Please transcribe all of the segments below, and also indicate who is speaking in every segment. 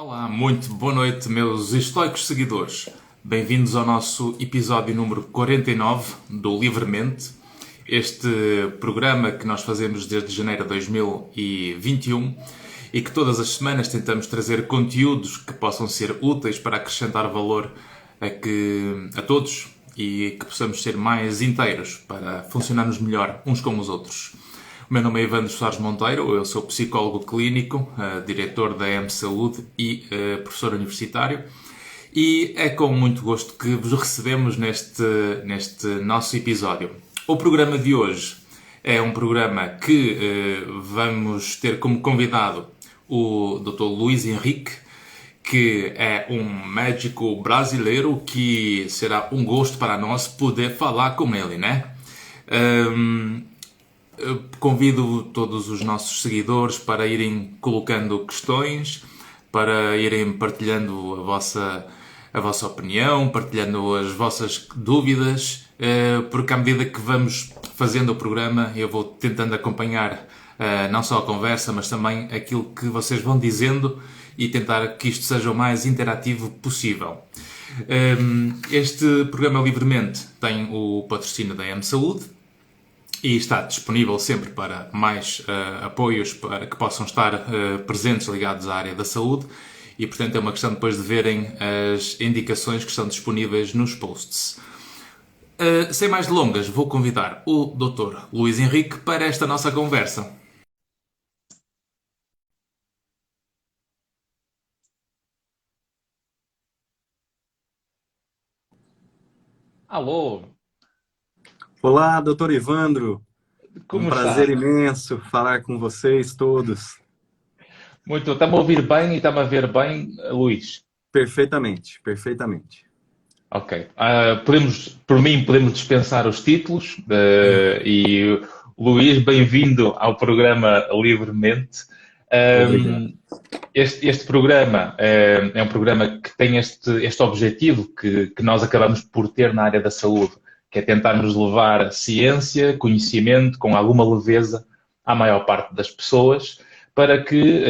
Speaker 1: Olá, muito boa noite, meus estoicos seguidores. Bem-vindos ao nosso episódio número 49 do Livremente. Este programa que nós fazemos desde janeiro de 2021 e que todas as semanas tentamos trazer conteúdos que possam ser úteis para acrescentar valor a todos e que possamos ser mais inteiros para funcionarmos melhor uns com os outros. O meu nome é Evandro Soares Monteiro, eu sou psicólogo clínico, diretor da M Saúde e professor universitário. E é com muito gosto que vos recebemos neste nosso episódio. O programa de hoje é um programa que vamos ter como convidado o Dr. Luís Henrique, que é um médico brasileiro que será um gosto para nós poder falar com ele, né? Convido todos os nossos seguidores para irem colocando questões, para irem partilhando a vossa opinião, partilhando as vossas dúvidas, porque à medida que vamos fazendo o programa, eu vou tentando acompanhar não só a conversa, mas também aquilo que vocês vão dizendo e tentar que isto seja o mais interativo possível. Este programa Livremente tem o patrocínio da M Saúde, e está disponível sempre para mais apoios para que possam estar presentes ligados à área da saúde e, portanto, é uma questão depois de verem as indicações que estão disponíveis nos posts. Sem mais delongas, vou convidar o Dr. Luís Henrique para esta nossa conversa.
Speaker 2: Alô,
Speaker 3: Olá, doutor Evandro. Um
Speaker 2: como
Speaker 3: prazer
Speaker 2: está?
Speaker 3: imenso falar com vocês todos.
Speaker 2: Muito, está-me a ouvir bem e está-me a ver bem, Luís?
Speaker 3: Perfeitamente, perfeitamente.
Speaker 2: Ok. Por mim, podemos dispensar os títulos. E Luís, bem-vindo ao programa Livremente.
Speaker 3: Obrigado.
Speaker 2: Um, este programa é um programa que tem este objetivo que nós acabamos por ter na área da saúde, que é tentarmos levar ciência, conhecimento, com alguma leveza à maior parte das pessoas, para que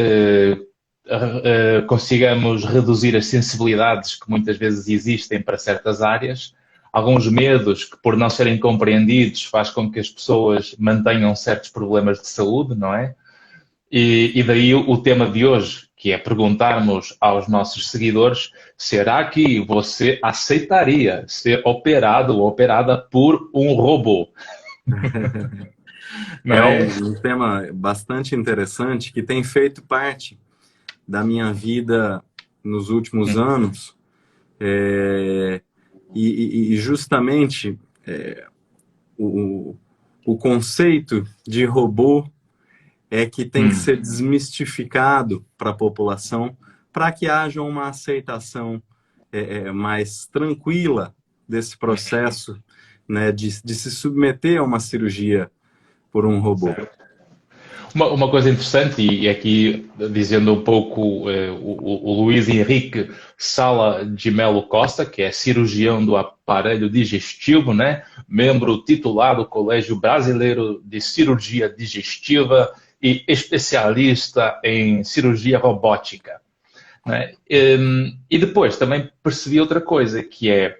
Speaker 2: consigamos reduzir as sensibilidades que muitas vezes existem para certas áreas, alguns medos que, por não serem compreendidos, faz com que as pessoas mantenham certos problemas de saúde, não é? E daí o tema de hoje, que é perguntarmos aos nossos seguidores: será que você aceitaria ser operado ou operada por um robô? Não
Speaker 3: É
Speaker 2: é?
Speaker 3: um tema bastante interessante que tem feito parte da minha vida nos últimos anos. E justamente o, o conceito de robô é que tem que ser desmistificado para a população para que haja uma aceitação mais tranquila desse processo, né, de se submeter a uma cirurgia por um robô.
Speaker 2: Certo. Uma coisa interessante, e aqui dizendo um pouco o Luís Henrique Sala de Melo Costa, que é cirurgião do aparelho digestivo, né? Membro titular do Colégio Brasileiro de Cirurgia Digestiva e especialista em cirurgia robótica. Né? E depois também percebi outra coisa, que é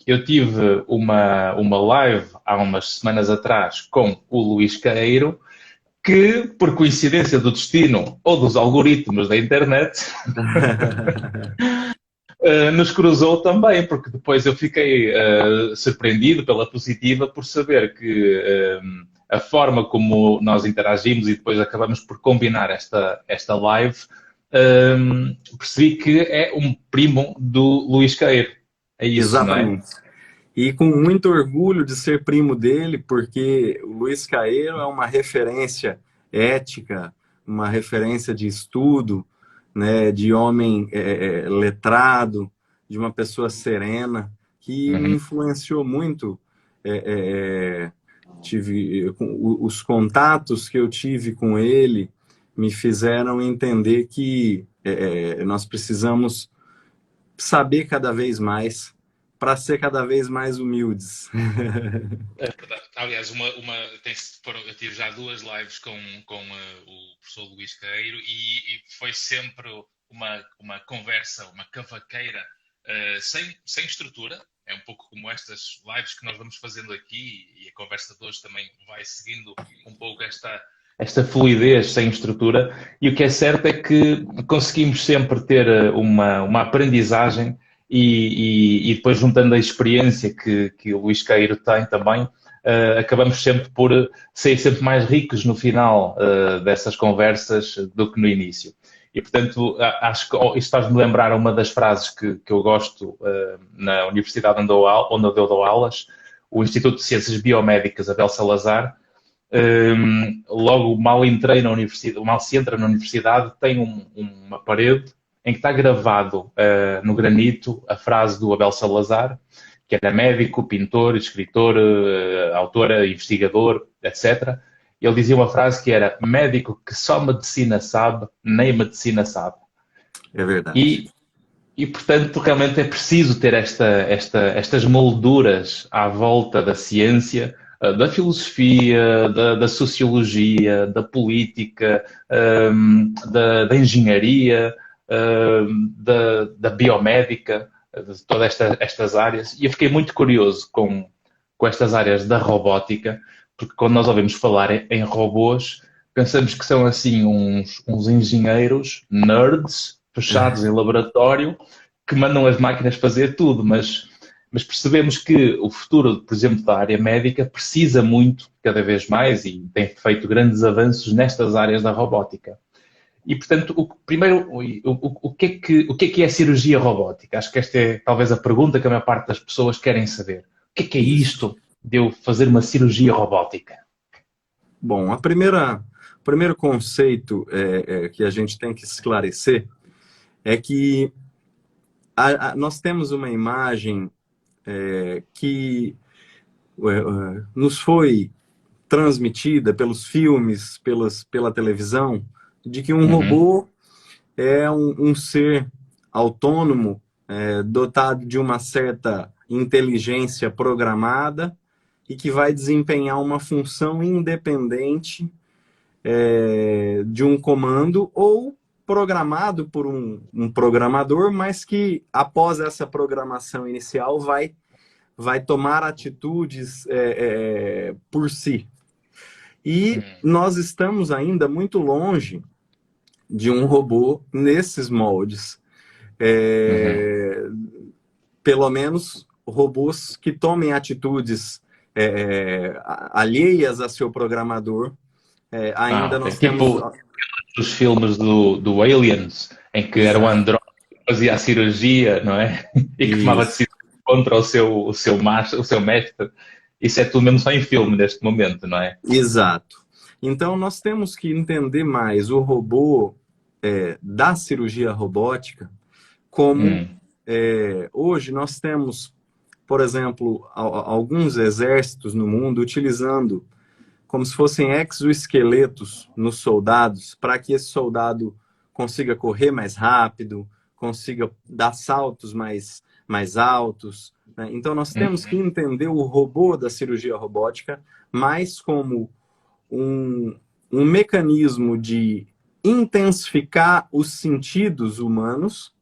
Speaker 2: eu tive uma live há umas semanas atrás com o Luís Caeiro, que, por coincidência do destino ou dos algoritmos da internet, nos cruzou também, porque depois eu fiquei surpreendido pela positiva por saber que a forma como nós interagimos e depois acabamos por combinar esta live, percebi que é um primo do Luís Caeiro. É isso, não é?
Speaker 3: Exatamente. E com muito orgulho de ser primo dele, porque o Luiz Caeiro é uma referência ética, uma referência de estudo, né, de homem letrado, de uma pessoa serena, que me
Speaker 2: Uhum.
Speaker 3: influenciou muito. Tive os contatos que eu tive com ele me fizeram entender que nós precisamos saber cada vez mais para ser cada vez mais humildes.
Speaker 1: É verdade. Aliás, eu tive já 2 lives com o professor Luís Caeiro e foi sempre uma conversa, uma cavaqueira sem estrutura. É um pouco como estas lives que nós vamos fazendo aqui, e a conversa de hoje também vai seguindo um pouco
Speaker 2: esta fluidez sem estrutura, e o que é certo é que conseguimos sempre ter uma aprendizagem e depois juntando a experiência que o Luís Caeiro tem também, acabamos sempre por sair sempre mais ricos no final dessas conversas do que no início. E, portanto, acho que isto faz-me lembrar uma das frases que eu gosto na universidade onde eu dou aulas, o Instituto de Ciências Biomédicas Abel Salazar. Logo mal entrei na universidade, mal se entra na universidade, tem uma parede em que está gravado no granito a frase do Abel Salazar, que era médico, pintor, escritor, autor, investigador, etc. Ele dizia uma frase que era: médico que só medicina sabe, nem medicina sabe.
Speaker 3: É verdade.
Speaker 2: E portanto, realmente é preciso ter estas molduras à volta da ciência, da filosofia, da sociologia, da política, da engenharia, da biomédica, de todas estas áreas. E eu fiquei muito curioso com estas áreas da robótica, porque quando nós ouvimos falar em robôs, pensamos que são assim uns engenheiros nerds fechados em laboratório que mandam as máquinas fazer tudo, mas percebemos que o futuro, por exemplo, da área médica precisa muito, cada vez mais, e tem feito grandes avanços nestas áreas da robótica. E, portanto, o que é a cirurgia robótica? Acho que esta é talvez a pergunta que a maior parte das pessoas querem saber. O que é isto de eu fazer uma cirurgia robótica?
Speaker 3: Bom, o primeiro conceito que a gente tem que esclarecer é que nós temos uma imagem que nos foi transmitida pelos filmes, pela televisão, de que um robô é um ser autônomo, dotado de uma certa inteligência programada e que vai desempenhar uma função independente de um comando ou programado por um programador, mas que após essa programação inicial vai tomar atitudes por si. E nós estamos ainda muito longe de um robô nesses moldes. Pelo menos robôs que tomem atitudes alheias a seu programador. Ainda nós temos...
Speaker 2: Os filmes do Aliens, em que era um androide que fazia a cirurgia, não é? E que tomava decisões contra o seu mestre. Isso é tudo mesmo só em filme neste momento, não é?
Speaker 3: Exato. Então, nós temos que entender mais o robô da cirurgia robótica como... hoje nós temos, por exemplo, alguns exércitos no mundo utilizando como se fossem exoesqueletos nos soldados, para que esse soldado consiga correr mais rápido, consiga dar saltos mais altos, né? Então, nós temos que entender o robô da cirurgia robótica mais como um mecanismo de intensificar os sentidos humanos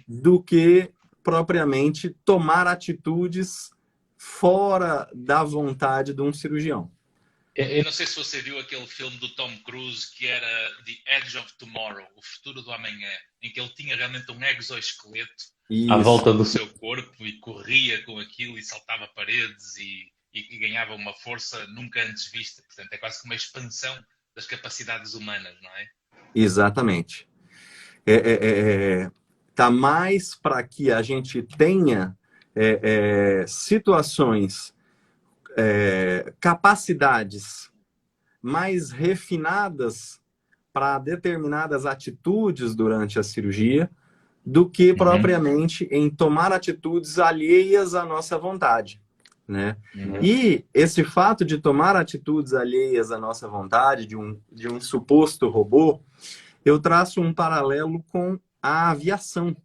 Speaker 3: do que, propriamente, tomar atitudes fora da vontade de um cirurgião.
Speaker 1: Eu não sei se você viu aquele filme do Tom Cruise que era The Edge of Tomorrow, o futuro do amanhã, em que ele tinha realmente um exoesqueleto
Speaker 2: à volta do
Speaker 1: seu corpo e corria com aquilo e saltava paredes e ganhava uma força nunca antes vista. Portanto, é quase como uma expansão das capacidades humanas, não é?
Speaker 3: Exatamente. Tá mais para que a gente tenha situações, capacidades mais refinadas para determinadas atitudes durante a cirurgia do que propriamente em tomar atitudes alheias à nossa vontade, né? E esse fato de tomar atitudes alheias à nossa vontade, de um suposto robô, eu traço um paralelo com a aviação.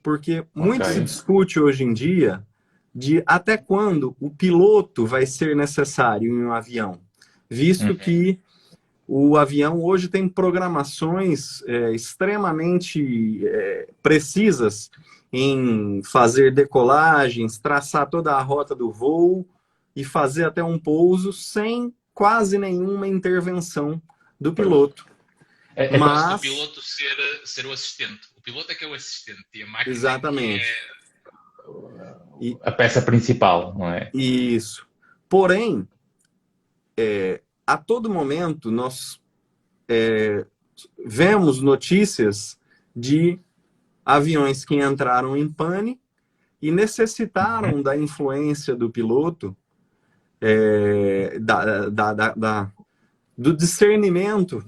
Speaker 3: porque muito se
Speaker 2: Ok.
Speaker 3: discute hoje em dia de até quando o piloto vai ser necessário em um avião, visto
Speaker 2: Uhum.
Speaker 3: que o avião hoje tem programações extremamente precisas em fazer decolagens, traçar toda a rota do voo e fazer até um pouso sem quase nenhuma intervenção do
Speaker 2: Pois.
Speaker 3: piloto.
Speaker 1: É quase que o
Speaker 3: Mas,
Speaker 1: piloto ser o assistente. O piloto é que é o assistente e a máquina é que
Speaker 3: exatamente.
Speaker 1: é.
Speaker 3: E,
Speaker 2: A peça principal, não é?
Speaker 3: isso. Porém, a todo momento nós vemos notícias de aviões que entraram em pane e necessitaram da influência do piloto, do discernimento,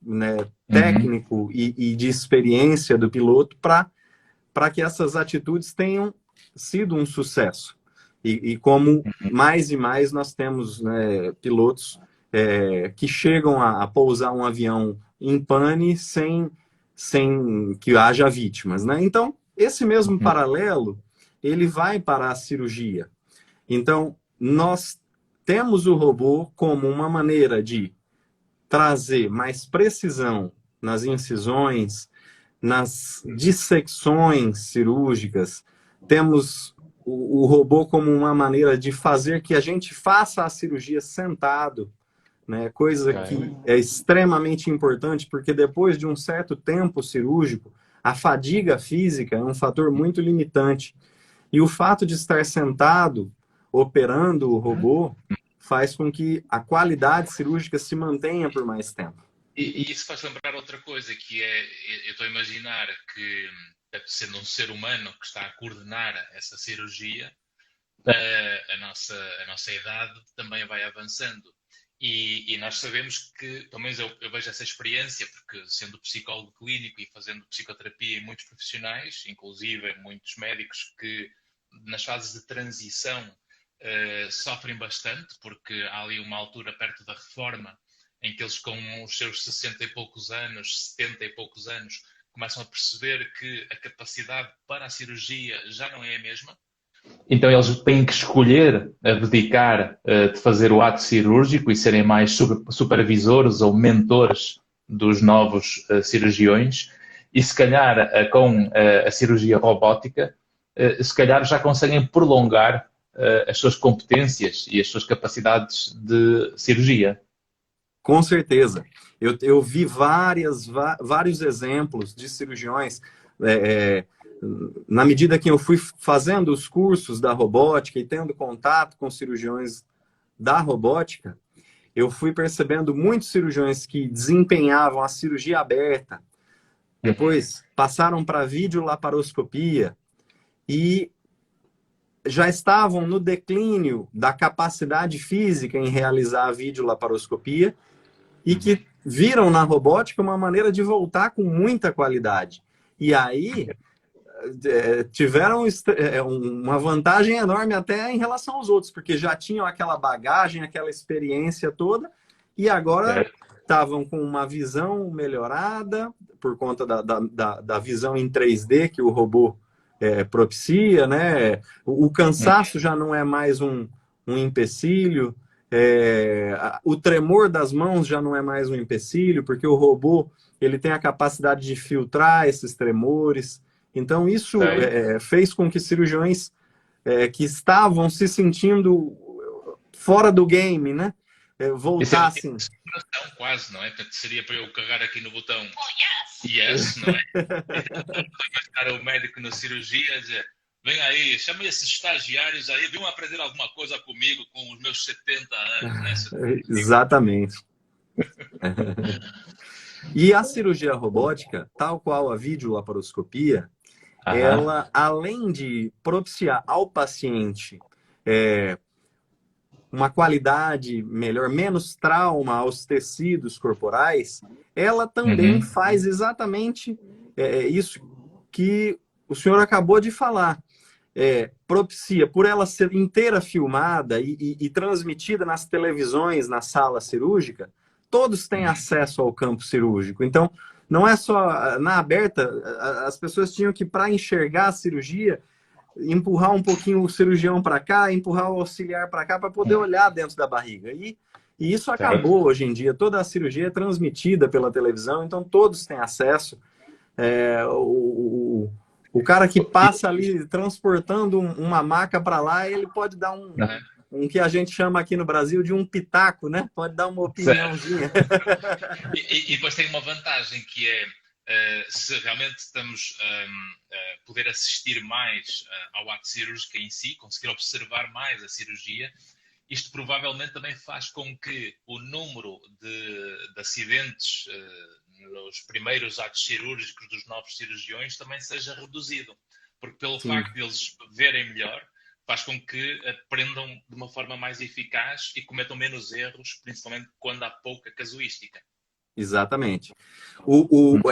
Speaker 3: né,
Speaker 2: Uhum.
Speaker 3: técnico e de experiência do piloto para que essas atitudes tenham sido um sucesso. E como mais e mais nós temos, né, pilotos que chegam a pousar um avião em pane sem que haja vítimas, né? Então, esse mesmo
Speaker 2: Uhum.
Speaker 3: paralelo, ele vai para a cirurgia. Então, nós temos o robô como uma maneira de trazer mais precisão nas incisões, nas dissecções cirúrgicas. Temos o robô como uma maneira de fazer que a gente faça a cirurgia sentado, né? Coisa
Speaker 2: Ok.
Speaker 3: que é extremamente importante, porque depois de um certo tempo cirúrgico, a fadiga física é um fator muito limitante. E o fato de estar sentado, operando o robô, faz com que a qualidade cirúrgica se mantenha por mais tempo.
Speaker 1: E isso faz lembrar outra coisa, que é, eu estou a imaginar que, sendo um ser humano que está a coordenar essa cirurgia, a nossa idade também vai avançando. E nós sabemos que, pelo menos eu vejo essa experiência, porque sendo psicólogo clínico e fazendo psicoterapia em muitos profissionais, inclusive muitos médicos que nas fases de transição sofrem bastante, porque há ali uma altura perto da reforma em que eles com os seus 60 e poucos anos, 70 e poucos anos, começam a perceber que a capacidade para a cirurgia já não é a mesma.
Speaker 2: Então eles têm que escolher abdicar de fazer o ato cirúrgico e serem mais supervisores ou mentores dos novos cirurgiões e se calhar com a cirurgia robótica se calhar já conseguem prolongar as suas competências e as suas capacidades de cirurgia.
Speaker 3: Com certeza. Eu vi vários exemplos de cirurgiões. É, na medida que eu fui fazendo os cursos da robótica e tendo contato com cirurgiões da robótica, eu fui percebendo muitos cirurgiões que desempenhavam a cirurgia aberta, depois passaram para videolaparoscopia e já estavam no declínio da capacidade física em realizar a videolaparoscopia e que viram na robótica uma maneira de voltar com muita qualidade. E aí tiveram uma vantagem enorme até em relação aos outros, porque já tinham aquela bagagem, aquela experiência toda, e agora estavam com uma visão melhorada por conta da visão em 3D que o robô propicia, né? O cansaço já não é mais um empecilho, o tremor das mãos já não é mais um empecilho, porque o robô ele tem a capacidade de filtrar esses tremores. Então, isso fez com que cirurgiões que estavam se sentindo fora do game, né, voltassem.
Speaker 1: Isso é quase, não é? Portanto, seria para eu carregar aqui no botão yes, não é? E o médico na cirurgia dizer: vem aí, chama esses estagiários aí, venham aprender alguma coisa comigo com os meus 70 anos, né?
Speaker 3: Exatamente. E a cirurgia robótica, tal qual a videolaparoscopia, ela, além de propiciar ao paciente uma qualidade melhor, menos trauma aos tecidos corporais, ela também faz exatamente isso que o senhor acabou de falar. Propicia, por ela ser inteira filmada e transmitida nas televisões, na sala cirúrgica, todos têm acesso ao campo cirúrgico. Então, não é só na aberta, as pessoas tinham que, para enxergar a cirurgia, empurrar um pouquinho o cirurgião para cá, empurrar o auxiliar para cá, para poder olhar dentro da barriga. E isso acabou hoje em dia. Toda a cirurgia é transmitida pela televisão, então todos têm acesso. O cara que passa ali transportando uma maca para lá, ele pode dar um que a gente chama aqui no Brasil de um pitaco, né? Pode dar uma opiniãozinha.
Speaker 2: E depois tem uma vantagem que é, se realmente estamos a poder assistir mais ao ato cirúrgico em si, conseguir observar mais a cirurgia, isto provavelmente também faz com que o número de acidentes nos primeiros atos cirúrgicos dos novos cirurgiões também seja reduzido. Porque pelo facto de eles verem melhor, faz com que aprendam de uma forma mais eficaz e cometam menos erros, principalmente quando há pouca casuística.
Speaker 3: Exatamente.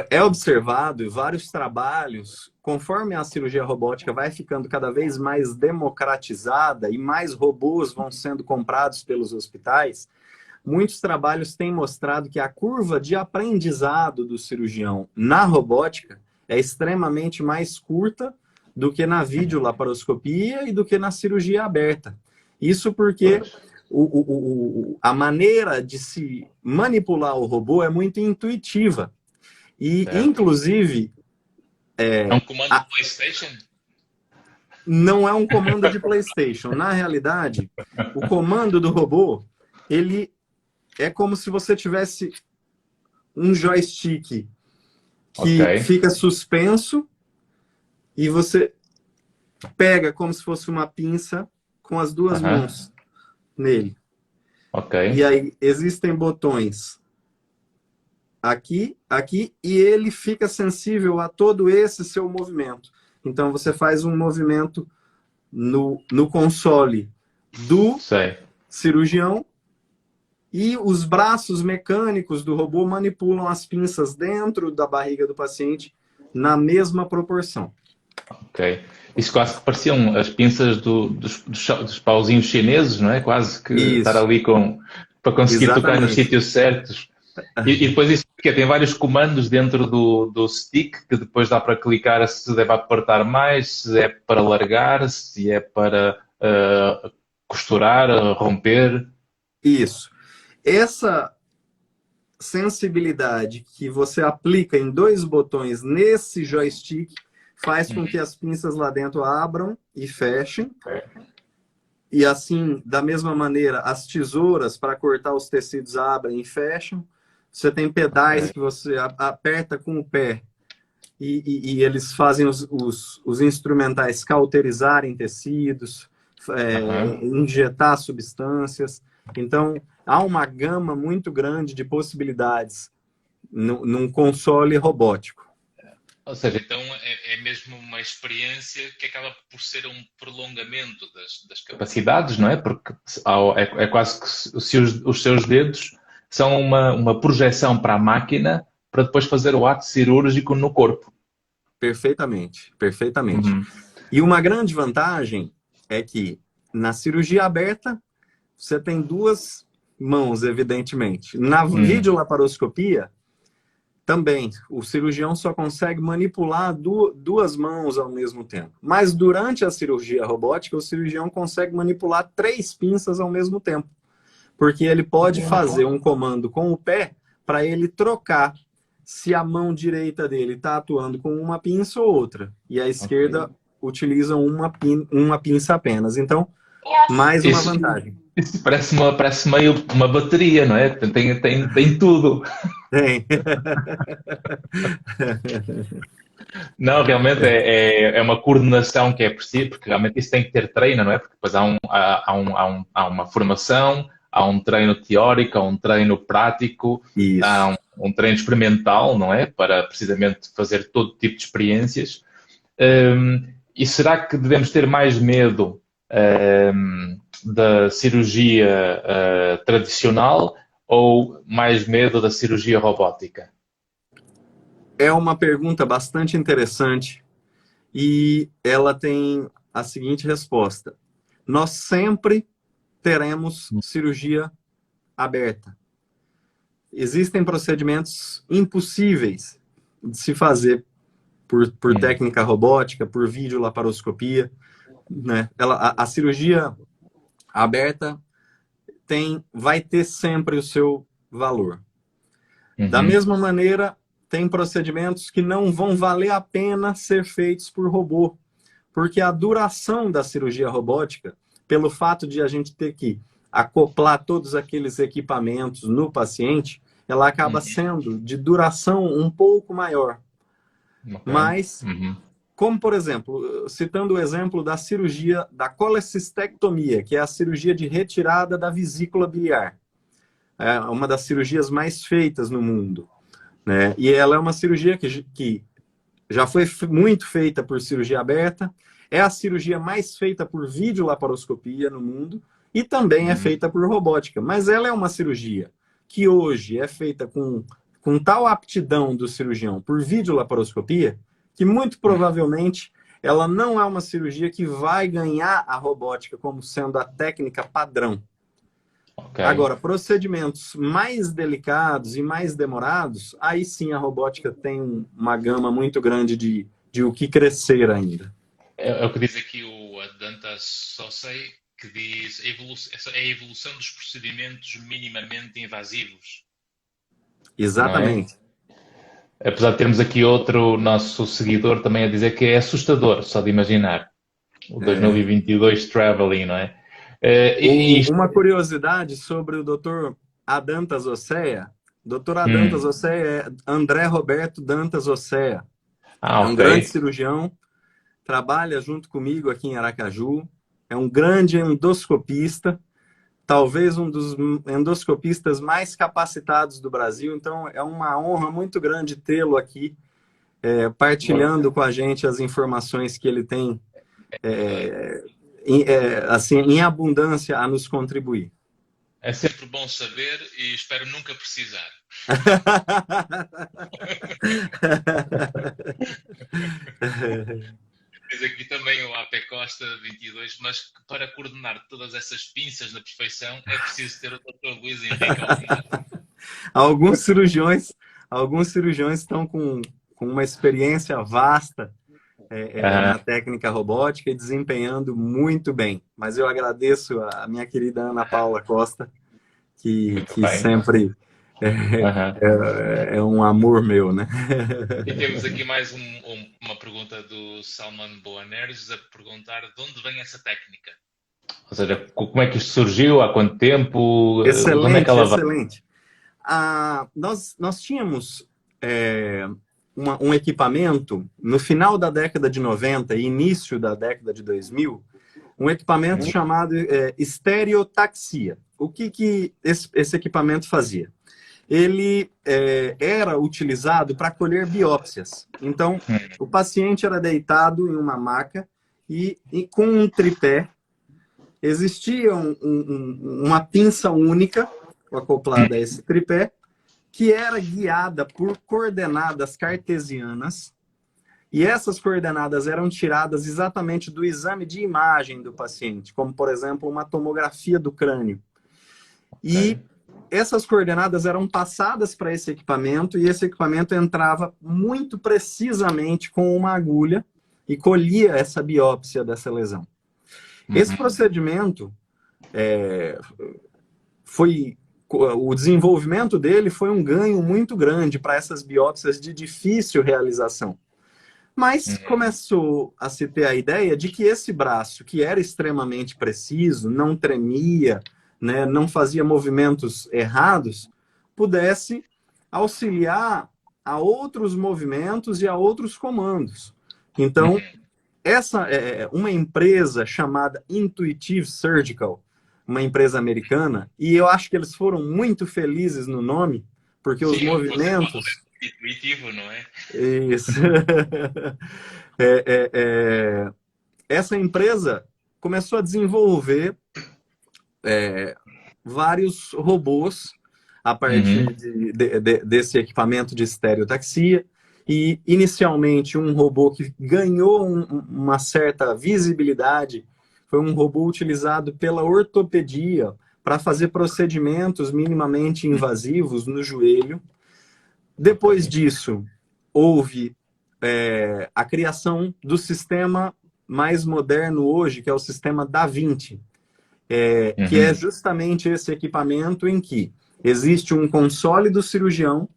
Speaker 3: É observado em vários trabalhos, conforme a cirurgia robótica vai ficando cada vez mais democratizada e mais robôs vão sendo comprados pelos hospitais, muitos trabalhos têm mostrado que a curva de aprendizado do cirurgião na robótica é extremamente mais curta do que na videolaparoscopia e do que na cirurgia aberta. Isso porque a maneira de se manipular o robô é muito intuitiva. E, inclusive...
Speaker 2: É um comando de PlayStation?
Speaker 3: Não é um comando de PlayStation. Na realidade, o comando do robô, ele é como se você tivesse um joystick que fica suspenso e você pega como se fosse uma pinça com as duas mãos nele. E aí existem botões aqui, aqui, e ele fica sensível a todo esse seu movimento. Então você faz um movimento no console do cirurgião e os braços mecânicos do robô manipulam as pinças dentro da barriga do paciente na mesma proporção.
Speaker 2: Isso quase que pareciam as pinças dos pauzinhos chineses, não é? Quase que estar ali para conseguir tocar nos sítios certos. E depois isso tem vários comandos dentro do stick que depois dá para clicar se deve apertar mais, se é para largar, se é para costurar, romper.
Speaker 3: Isso. Essa sensibilidade que você aplica em 2 botões nesse joystick faz com que as pinças lá dentro abram e fechem. E assim, da mesma maneira, as tesouras para cortar os tecidos abrem e fecham. Você tem pedais que você aperta com o pé e eles fazem os instrumentais cauterizarem tecidos, injetar substâncias. Então, há uma gama muito grande de possibilidades num console robótico.
Speaker 2: Ou seja, então é mesmo uma experiência que acaba por ser um prolongamento das capacidades, não é? Porque é quase que se os seus dedos são uma projeção para a máquina para depois fazer o ato cirúrgico no corpo.
Speaker 3: Perfeitamente, perfeitamente. E uma grande vantagem é que na cirurgia aberta você tem 2 mãos, evidentemente. Na videolaparoscopia, também, o cirurgião só consegue manipular 2 mãos ao mesmo tempo. Mas durante a cirurgia robótica, o cirurgião consegue manipular 3 pinças ao mesmo tempo. Porque ele pode fazer um comando com o pé para ele trocar se a mão direita dele está atuando com uma pinça ou outra. E a esquerda utiliza uma pinça apenas. Então, mais uma vantagem.
Speaker 2: Isso parece meio uma bateria, não é? Tem tudo.
Speaker 3: Tem.
Speaker 2: Não, realmente é uma coordenação que é preciso, porque realmente isso tem que ter treino, não é? Porque depois há uma formação, há um treino teórico, há um treino prático, há um treino experimental, não é? Para precisamente fazer todo tipo de experiências. E será que devemos ter mais medo da cirurgia tradicional ou mais medo da cirurgia robótica?
Speaker 3: É uma pergunta bastante interessante e ela tem a seguinte resposta. Nós sempre teremos cirurgia aberta. Existem procedimentos impossíveis de se fazer por técnica robótica, por videolaparoscopia, né? A cirurgia aberta vai ter sempre o seu valor. Da mesma maneira, tem procedimentos que não vão valer a pena ser feitos por robô, porque a duração da cirurgia robótica, pelo fato de a gente ter que acoplar todos aqueles equipamentos no paciente, ela acaba sendo de duração um pouco maior. Okay. Mas, como por exemplo, citando o exemplo da cirurgia da colecistectomia, que é a cirurgia de retirada da vesícula biliar. É uma das cirurgias mais feitas no mundo, né? E ela é uma cirurgia que já foi muito feita por cirurgia aberta, é a cirurgia mais feita por videolaparoscopia no mundo e também é feita por robótica. Mas ela é uma cirurgia que hoje é feita com tal aptidão do cirurgião por videolaparoscopia que muito provavelmente ela não é uma cirurgia que vai ganhar a robótica como sendo a técnica padrão. Okay. Agora, procedimentos mais delicados e mais demorados, aí sim a robótica tem uma gama muito grande de o que crescer ainda.
Speaker 2: É o que diz aqui o Adanta Sosei, que diz a evolução dos procedimentos minimamente invasivos.
Speaker 3: Exatamente.
Speaker 2: É? Apesar de termos aqui outro nosso seguidor também a dizer que é assustador, só de imaginar. O 2022 Traveling, não é?
Speaker 3: Uma curiosidade sobre o Dr. Adantas Ocea. Dr. Adantas Ocea é André Roberto Dantas Ocea. É um grande cirurgião, trabalha junto comigo aqui em Aracaju, é um grande endoscopista, talvez um dos endoscopistas mais capacitados do Brasil, então é uma honra muito grande tê-lo aqui, partilhando com a gente as informações que ele tem assim, em abundância a nos contribuir.
Speaker 2: É sempre bom saber e espero nunca precisar. Diz aqui também o AP Costa 22, mas para coordenar todas essas pinças na perfeição é preciso ter o Dr. Luís Henrique ao lado.
Speaker 3: Alguns cirurgiões estão com uma experiência vasta na técnica robótica e desempenhando muito bem. Mas eu agradeço a minha querida Ana Paula Costa, que sempre é um amor meu, né?
Speaker 2: E temos aqui mais uma pergunta do Salman Boanerges a perguntar de onde vem essa técnica? Ou seja, como é que isto surgiu, há quanto tempo?
Speaker 3: Excelente,
Speaker 2: onde é que ela vai?
Speaker 3: Excelente. Nós tínhamos um equipamento no final da década de 90 e início da década de 2000, um equipamento chamado estereotaxia. O que esse equipamento fazia? Ele era utilizado para colher biópsias. Então, o paciente era deitado em uma maca e com um tripé, existia uma pinça única acoplada a esse tripé, que era guiada por coordenadas cartesianas, e essas coordenadas eram tiradas exatamente do exame de imagem do paciente, como, por exemplo, uma tomografia do crânio. E essas coordenadas eram passadas para esse equipamento, e esse equipamento entrava muito precisamente com uma agulha e colhia essa biópsia dessa lesão. Esse procedimento o desenvolvimento dele foi um ganho muito grande para essas biópsias de difícil realização. Mas começou a se ter a ideia de que esse braço, que era extremamente preciso, não tremia, né, não fazia movimentos errados, pudesse auxiliar a outros movimentos e a outros comandos. Então, essa uma empresa chamada Intuitive Surgical, uma empresa americana, e eu acho que eles foram muito felizes no nome, porque os movimentos...
Speaker 2: Intuitivo, não é?
Speaker 3: Isso. Essa empresa começou a desenvolver vários robôs a partir desse equipamento de estereotaxia, e inicialmente um robô que ganhou uma certa visibilidade foi um robô utilizado pela ortopedia para fazer procedimentos minimamente invasivos no joelho. Depois disso, houve a criação do sistema mais moderno hoje, que é o sistema Da Vinci, que é justamente esse equipamento em que existe um console do cirurgião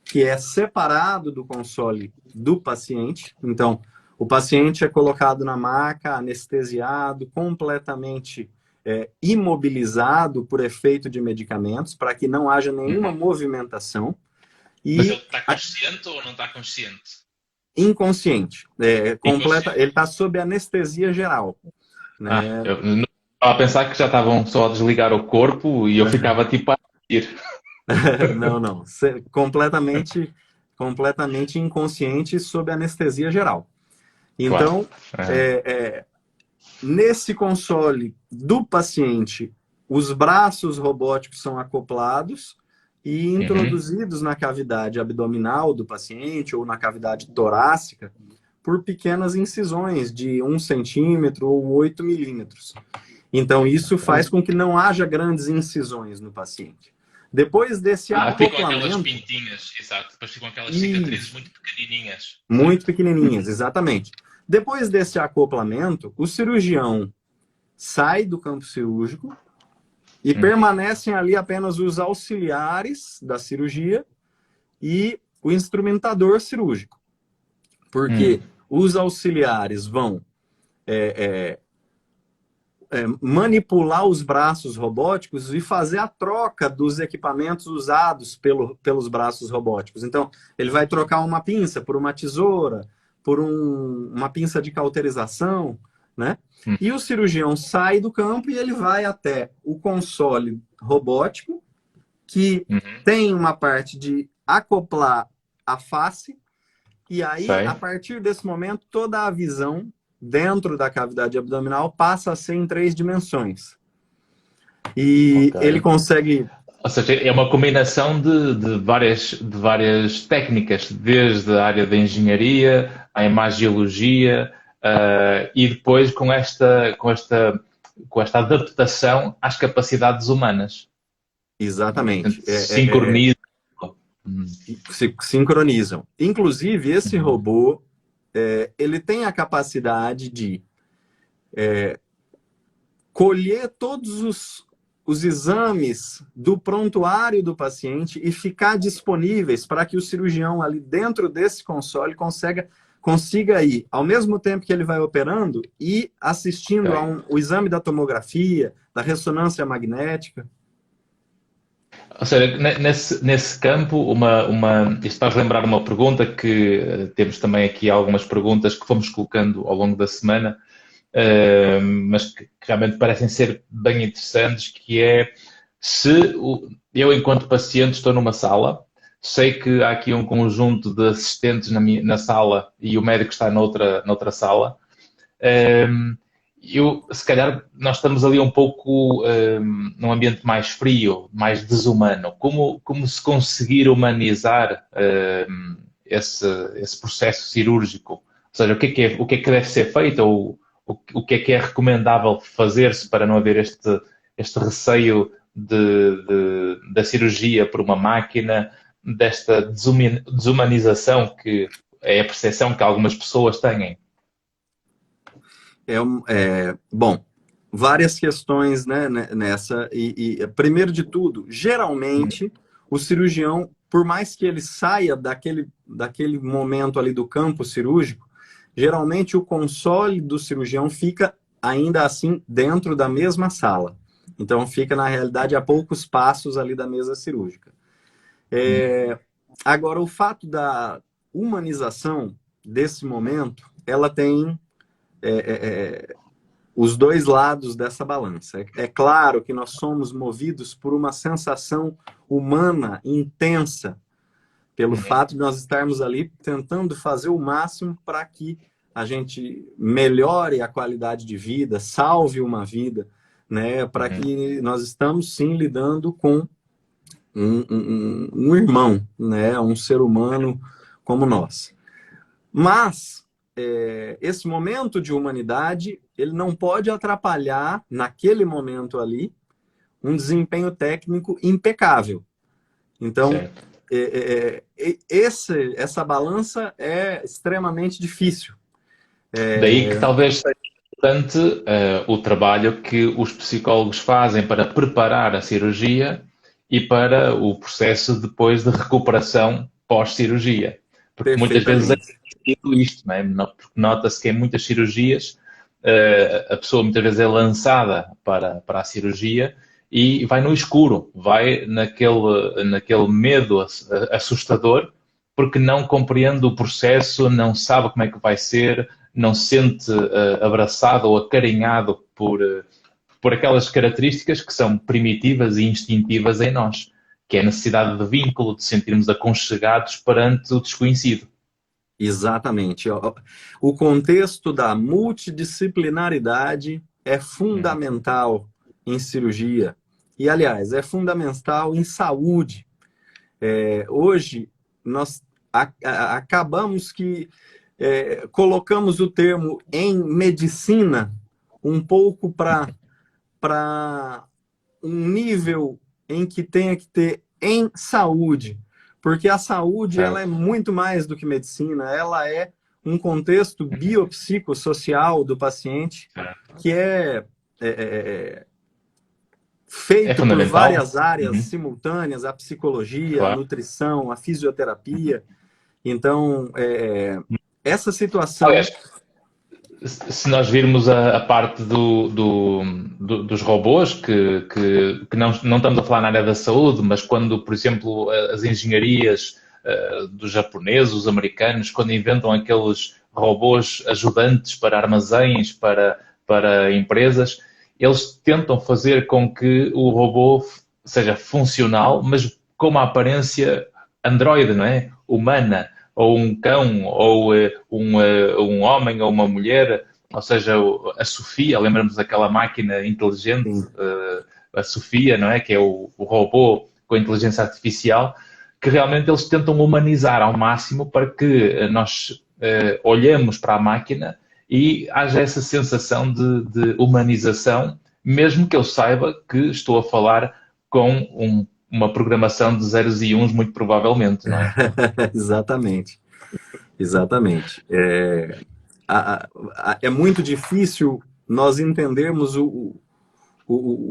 Speaker 3: que é separado do console do paciente. Então, o paciente é colocado na maca, anestesiado, completamente imobilizado por efeito de medicamentos, para que não haja nenhuma movimentação.
Speaker 2: Mas ele está consciente ou não está consciente?
Speaker 3: Inconsciente. Ele está sob anestesia geral. Né?
Speaker 2: Eu não estava a pensar que já estavam só a desligar o corpo e eu ficava tipo a ir.
Speaker 3: Não. Completamente inconsciente sob anestesia geral. Então, claro. Nesse console do paciente, os braços robóticos são acoplados e introduzidos na cavidade abdominal do paciente ou na cavidade torácica por pequenas incisões de 1 centímetro ou 8 milímetros. Então, isso faz com que não haja grandes incisões no paciente. Depois desse acoplamento...
Speaker 2: Ficam aquelas pintinhas, exato. Depois ficam aquelas cicatrizes muito pequenininhas.
Speaker 3: Muito pequenininhas, exatamente. Depois desse acoplamento, o cirurgião sai do campo cirúrgico e permanecem ali apenas os auxiliares da cirurgia e o instrumentador cirúrgico. Porque os auxiliares vão manipular os braços robóticos e fazer a troca dos equipamentos usados pelos braços robóticos. Então, ele vai trocar uma pinça por uma tesoura, por uma pinça de cauterização, né? E o cirurgião sai do campo e ele vai até o console robótico, que tem uma parte de acoplar a face, e aí, a partir desse momento, toda a visão dentro da cavidade abdominal passa a ser em 3 dimensões. E ele consegue...
Speaker 2: Ou seja, é uma combinação de várias técnicas, desde a área da engenharia, a imagiologia, e depois com esta adaptação às capacidades humanas.
Speaker 3: Exatamente.
Speaker 2: Se
Speaker 3: sincronizam. Inclusive, esse robô, ele tem a capacidade de colher todos os exames do prontuário do paciente e ficar disponíveis para que o cirurgião ali dentro desse console consiga ir, ao mesmo tempo que ele vai operando, e assistindo o exame da tomografia, da ressonância magnética.
Speaker 2: Ou seja, nesse campo, isto faz lembrar uma pergunta que temos também aqui algumas perguntas que fomos colocando ao longo da semana, mas que realmente parecem ser bem interessantes, que é se eu, enquanto paciente, estou numa sala, sei que há aqui um conjunto de assistentes na sala e o médico está noutra sala, se calhar nós estamos ali um pouco num ambiente mais frio, mais desumano. Como se conseguir humanizar esse processo cirúrgico? Ou seja, o que é que deve ser feito ou o que é recomendável fazer-se para não haver este receio da cirurgia por uma máquina, desta desumanização que é a percepção que algumas pessoas têm?
Speaker 3: Bom, várias questões, né, nessa. E primeiro de tudo, geralmente, o cirurgião, por mais que ele saia daquele momento ali do campo cirúrgico, geralmente o console do cirurgião fica ainda assim dentro da mesma sala. Então fica, na realidade, a poucos passos ali da mesa cirúrgica. Agora, o fato da humanização desse momento, ela tem os dois lados dessa balança. É claro que nós somos movidos por uma sensação humana intensa, pelo fato de nós estarmos ali tentando fazer o máximo para que a gente melhore a qualidade de vida, salve uma vida, né? Para que nós estamos, sim, lidando com um irmão, né? Um ser humano como nós. Mas esse momento de humanidade, ele não pode atrapalhar, naquele momento ali, um desempenho técnico impecável. Então, essa balança é extremamente difícil.
Speaker 2: Daí que talvez seja importante o trabalho que os psicólogos fazem para preparar a cirurgia e para o processo depois de recuperação pós-cirurgia. Porque muitas vezes é
Speaker 3: Perfeitamente.
Speaker 2: isto, não é? Porque nota-se que em muitas cirurgias a pessoa muitas vezes é lançada para a cirurgia e vai no escuro, vai naquele medo assustador, porque não compreende o processo, não sabe como é que vai ser, não se sente abraçado ou acarinhado por aquelas características que são primitivas e instintivas em nós, que é a necessidade de vínculo, de sentirmos aconchegados perante o desconhecido.
Speaker 3: Exatamente. O contexto da multidisciplinaridade é fundamental em cirurgia. E, aliás, é fundamental em saúde. Hoje, nós acabamos que colocamos o termo em medicina um pouco para um nível em que tenha que ter em saúde. Porque a saúde ela é muito mais do que medicina, ela é um contexto biopsicossocial do paciente que é feito por várias áreas simultâneas, a psicologia, a nutrição, a fisioterapia. Então, essa situação...
Speaker 2: Se nós virmos a parte dos robôs, que não estamos a falar na área da saúde, mas quando, por exemplo, as engenharias dos japoneses, os americanos, quando inventam aqueles robôs ajudantes para armazéns, para empresas, eles tentam fazer com que o robô seja funcional, mas com uma aparência androide, não é? Humana. Ou um cão, ou um homem, ou uma mulher, ou seja, a Sofia, lembramos daquela máquina inteligente, a Sofia, não é? Que é o robô com a inteligência artificial, que realmente eles tentam humanizar ao máximo para que nós olhemos para a máquina e haja essa sensação de humanização, mesmo que eu saiba que estou a falar com uma programação de zeros e uns, muito provavelmente, não é?
Speaker 3: Exatamente. Exatamente. É muito difícil nós entendermos o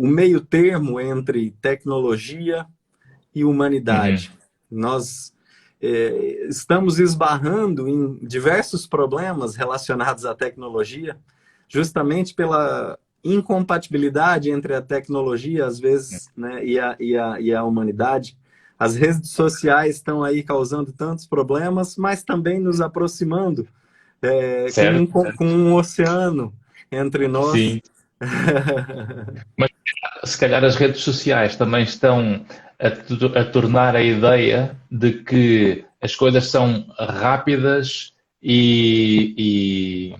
Speaker 3: meio termo entre tecnologia e humanidade. Nós estamos esbarrando em diversos problemas relacionados à tecnologia, justamente pela incompatibilidade entre a tecnologia, às vezes, né, e a humanidade. As redes sociais estão aí causando tantos problemas, mas também nos aproximando, com um oceano entre nós.
Speaker 2: Sim. Mas se calhar as redes sociais também estão a tornar a ideia de que as coisas são rápidas e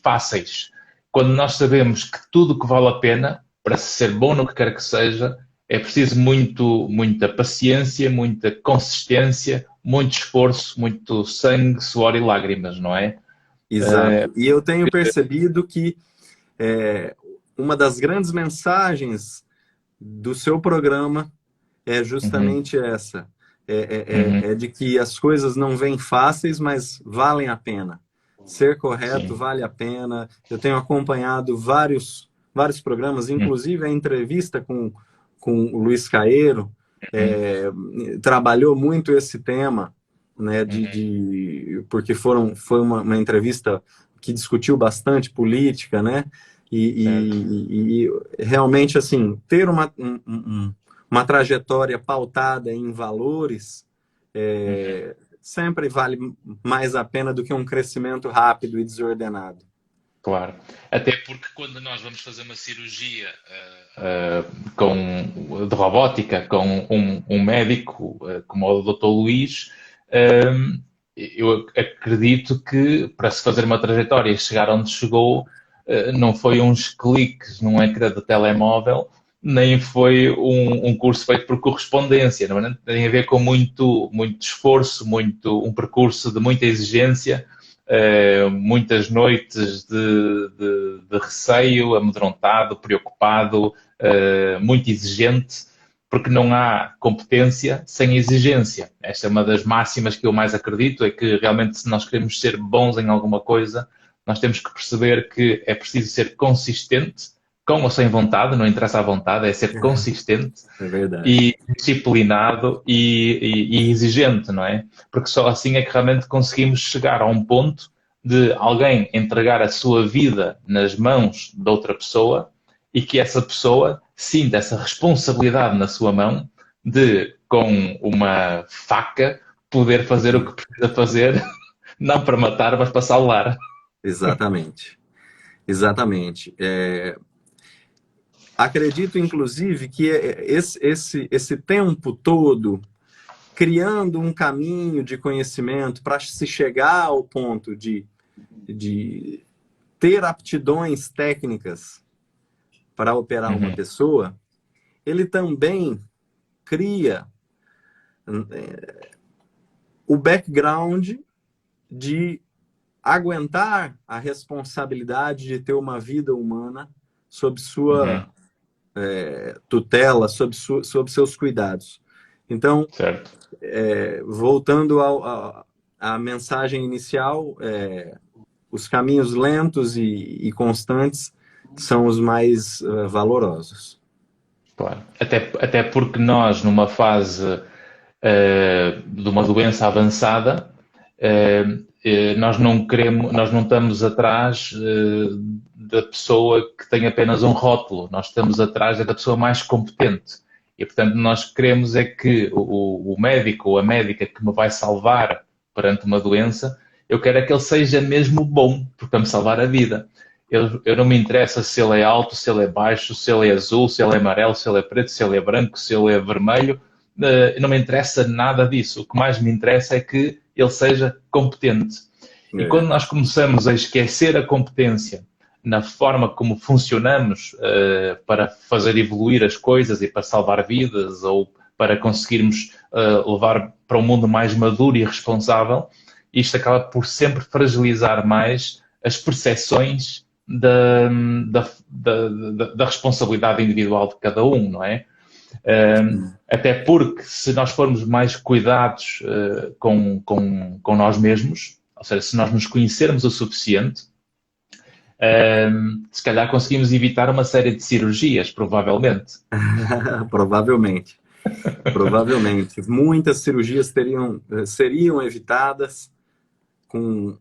Speaker 2: fáceis. Quando nós sabemos que tudo que vale a pena, para ser bom no que quer que seja, é preciso muita paciência, muita consistência, muito esforço, muito sangue, suor e lágrimas, não é?
Speaker 3: Exato. E eu tenho percebido que uma das grandes mensagens do seu programa é justamente essa. É de que as coisas não vêm fáceis, mas valem a pena. Ser correto vale a pena. Eu tenho acompanhado vários programas, inclusive a entrevista com o Luiz Caeiro, trabalhou muito esse tema, né, porque foi uma entrevista que discutiu bastante política, né, e realmente, assim, ter uma trajetória pautada em valores sempre vale mais a pena do que um crescimento rápido e desordenado.
Speaker 2: Claro. Até porque quando nós vamos fazer uma cirurgia de robótica com um médico como o Dr. Luís, eu acredito que para se fazer uma trajetória e chegar onde chegou, não foi uns cliques num ecrã de telemóvel, nem foi um curso feito por correspondência. Não é? Tem a ver com muito esforço, um percurso de muita exigência, muitas noites de receio, amedrontado, preocupado, muito exigente, porque não há competência sem exigência. Esta é uma das máximas que eu mais acredito, é que realmente se nós queremos ser bons em alguma coisa, nós temos que perceber que é preciso ser consistente, com ou sem vontade, não interessa a vontade, é ser consistente
Speaker 3: É verdade.
Speaker 2: e disciplinado e exigente, não é? Porque só assim é que realmente conseguimos chegar a um ponto de alguém entregar a sua vida nas mãos de outra pessoa e que essa pessoa sinta essa responsabilidade na sua mão de, com uma faca, poder fazer o que precisa fazer, não para matar, mas para salvar.
Speaker 3: Exatamente. Exatamente. Acredito, inclusive, que esse tempo todo criando um caminho de conhecimento para se chegar ao ponto de ter aptidões técnicas para operar uma pessoa, ele também cria o background de aguentar a responsabilidade de ter uma vida humana sob sua tutela, sob seus cuidados. Então, voltando à mensagem inicial, os caminhos lentos e constantes são os mais valorosos.
Speaker 2: Claro. Até porque nós, numa fase de uma doença avançada, nós não estamos atrás da pessoa que tem apenas um rótulo, nós estamos atrás da pessoa mais competente. E, portanto, nós queremos é que o médico ou a médica que me vai salvar perante uma doença, eu quero é que ele seja mesmo bom, porque vai me salvar a vida. Eu não me interessa se ele é alto, se ele é baixo, se ele é azul, se ele é amarelo, se ele é preto, se ele é branco, se ele é vermelho. Não me interessa nada disso. O que mais me interessa é que ele seja competente. E quando nós começamos a esquecer a competência na forma como funcionamos para fazer evoluir as coisas e para salvar vidas ou para conseguirmos levar para um mundo mais maduro e responsável, isto acaba por sempre fragilizar mais as percepções da responsabilidade individual de cada um, não é? Até porque se nós formos mais cuidados com nós mesmos, ou seja, se nós nos conhecermos o suficiente, se calhar conseguimos evitar uma série de cirurgias, provavelmente.
Speaker 3: Provavelmente. Provavelmente. Muitas cirurgias seriam evitadas com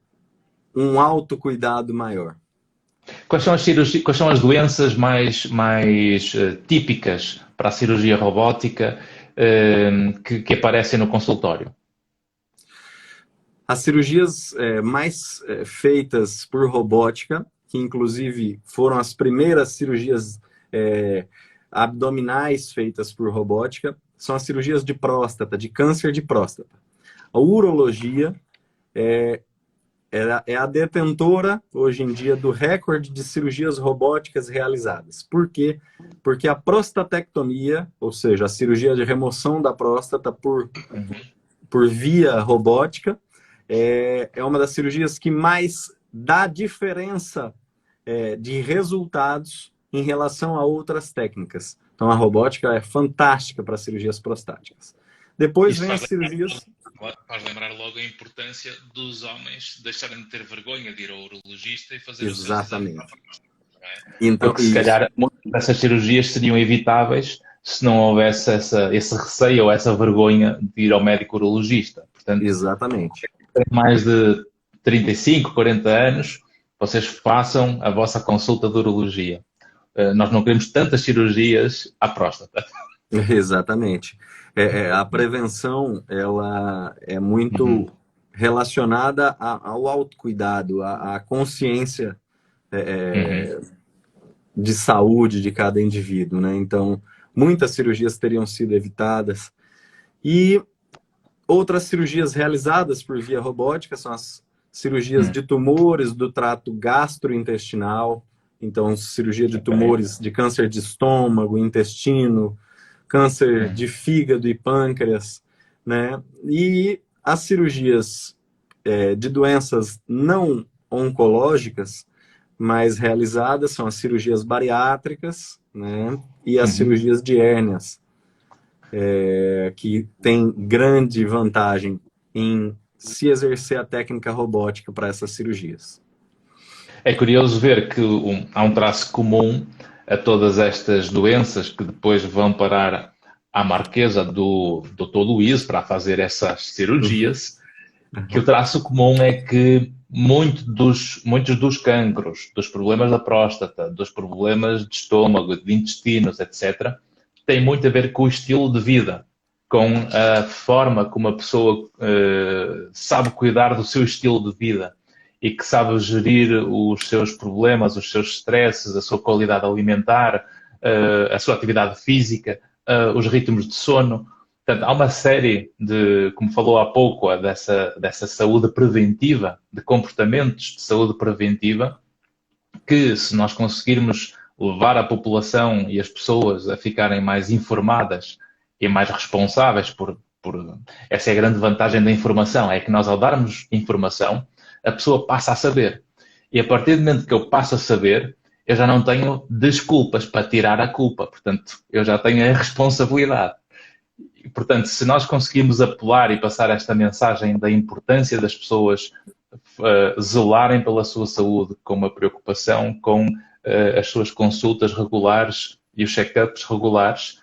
Speaker 3: um autocuidado maior.
Speaker 2: Quais são as doenças mais típicas para a cirurgia robótica que aparecem no consultório?
Speaker 3: As cirurgias mais feitas por robótica, que inclusive foram as primeiras cirurgias abdominais feitas por robótica, são as cirurgias de próstata, de câncer de próstata. A urologia é a detentora, hoje em dia, do recorde de cirurgias robóticas realizadas. Por quê? Porque a prostatectomia, ou seja, a cirurgia de remoção da próstata por via robótica, é uma das cirurgias que mais dá diferença de resultados em relação a outras técnicas. Então, a robótica é fantástica para cirurgias prostáticas. Depois vem as cirurgias...
Speaker 2: Faz lembrar logo a importância dos homens deixarem de ter vergonha de ir ao urologista e fazer
Speaker 3: Exatamente.
Speaker 2: o seu exame.
Speaker 3: Então,
Speaker 2: porque se calhar muitas dessas cirurgias seriam evitáveis se não houvesse esse receio ou essa vergonha de ir ao médico urologista. Portanto,
Speaker 3: exatamente.
Speaker 2: Mais de 35, 40 anos, vocês façam a vossa consulta de urologia. Nós não queremos tantas cirurgias à próstata.
Speaker 3: Exatamente. A prevenção, ela é muito relacionada ao autocuidado, à consciência de saúde de cada indivíduo, né? Então, muitas cirurgias teriam sido evitadas. E outras cirurgias realizadas por via robótica são as cirurgias de tumores do trato gastrointestinal. Então, cirurgia de tumores de câncer de estômago, intestino, câncer de fígado e pâncreas, né? E as cirurgias de doenças não oncológicas, mas realizadas, são as cirurgias bariátricas, né? E as cirurgias de hérnias. que tem grande vantagem em se exercer a técnica robótica para essas cirurgias.
Speaker 2: É curioso ver que há um traço comum a todas estas doenças que depois vão parar à marquesa do Dr. Luís para fazer essas cirurgias, que o traço comum é que muitos dos cancros, dos problemas da próstata, dos problemas de estômago, de intestinos, etc., têm muito a ver com o estilo de vida, com a forma como a pessoa sabe cuidar do seu estilo de vida e que sabe gerir os seus problemas, os seus stresses, a sua qualidade alimentar, a sua atividade física, os ritmos de sono. Portanto, há uma série de, como falou há pouco, dessa saúde preventiva, de comportamentos de saúde preventiva, que se nós conseguirmos levar a população e as pessoas a ficarem mais informadas e mais responsáveis essa é a grande vantagem da informação, é que nós ao darmos informação, a pessoa passa a saber. E a partir do momento que eu passo a saber, eu já não tenho desculpas para tirar a culpa. Portanto, eu já tenho a responsabilidade. E, portanto, se nós conseguimos apelar e passar esta mensagem da importância das pessoas zelarem pela sua saúde com uma preocupação, com as suas consultas regulares e os check-ups regulares,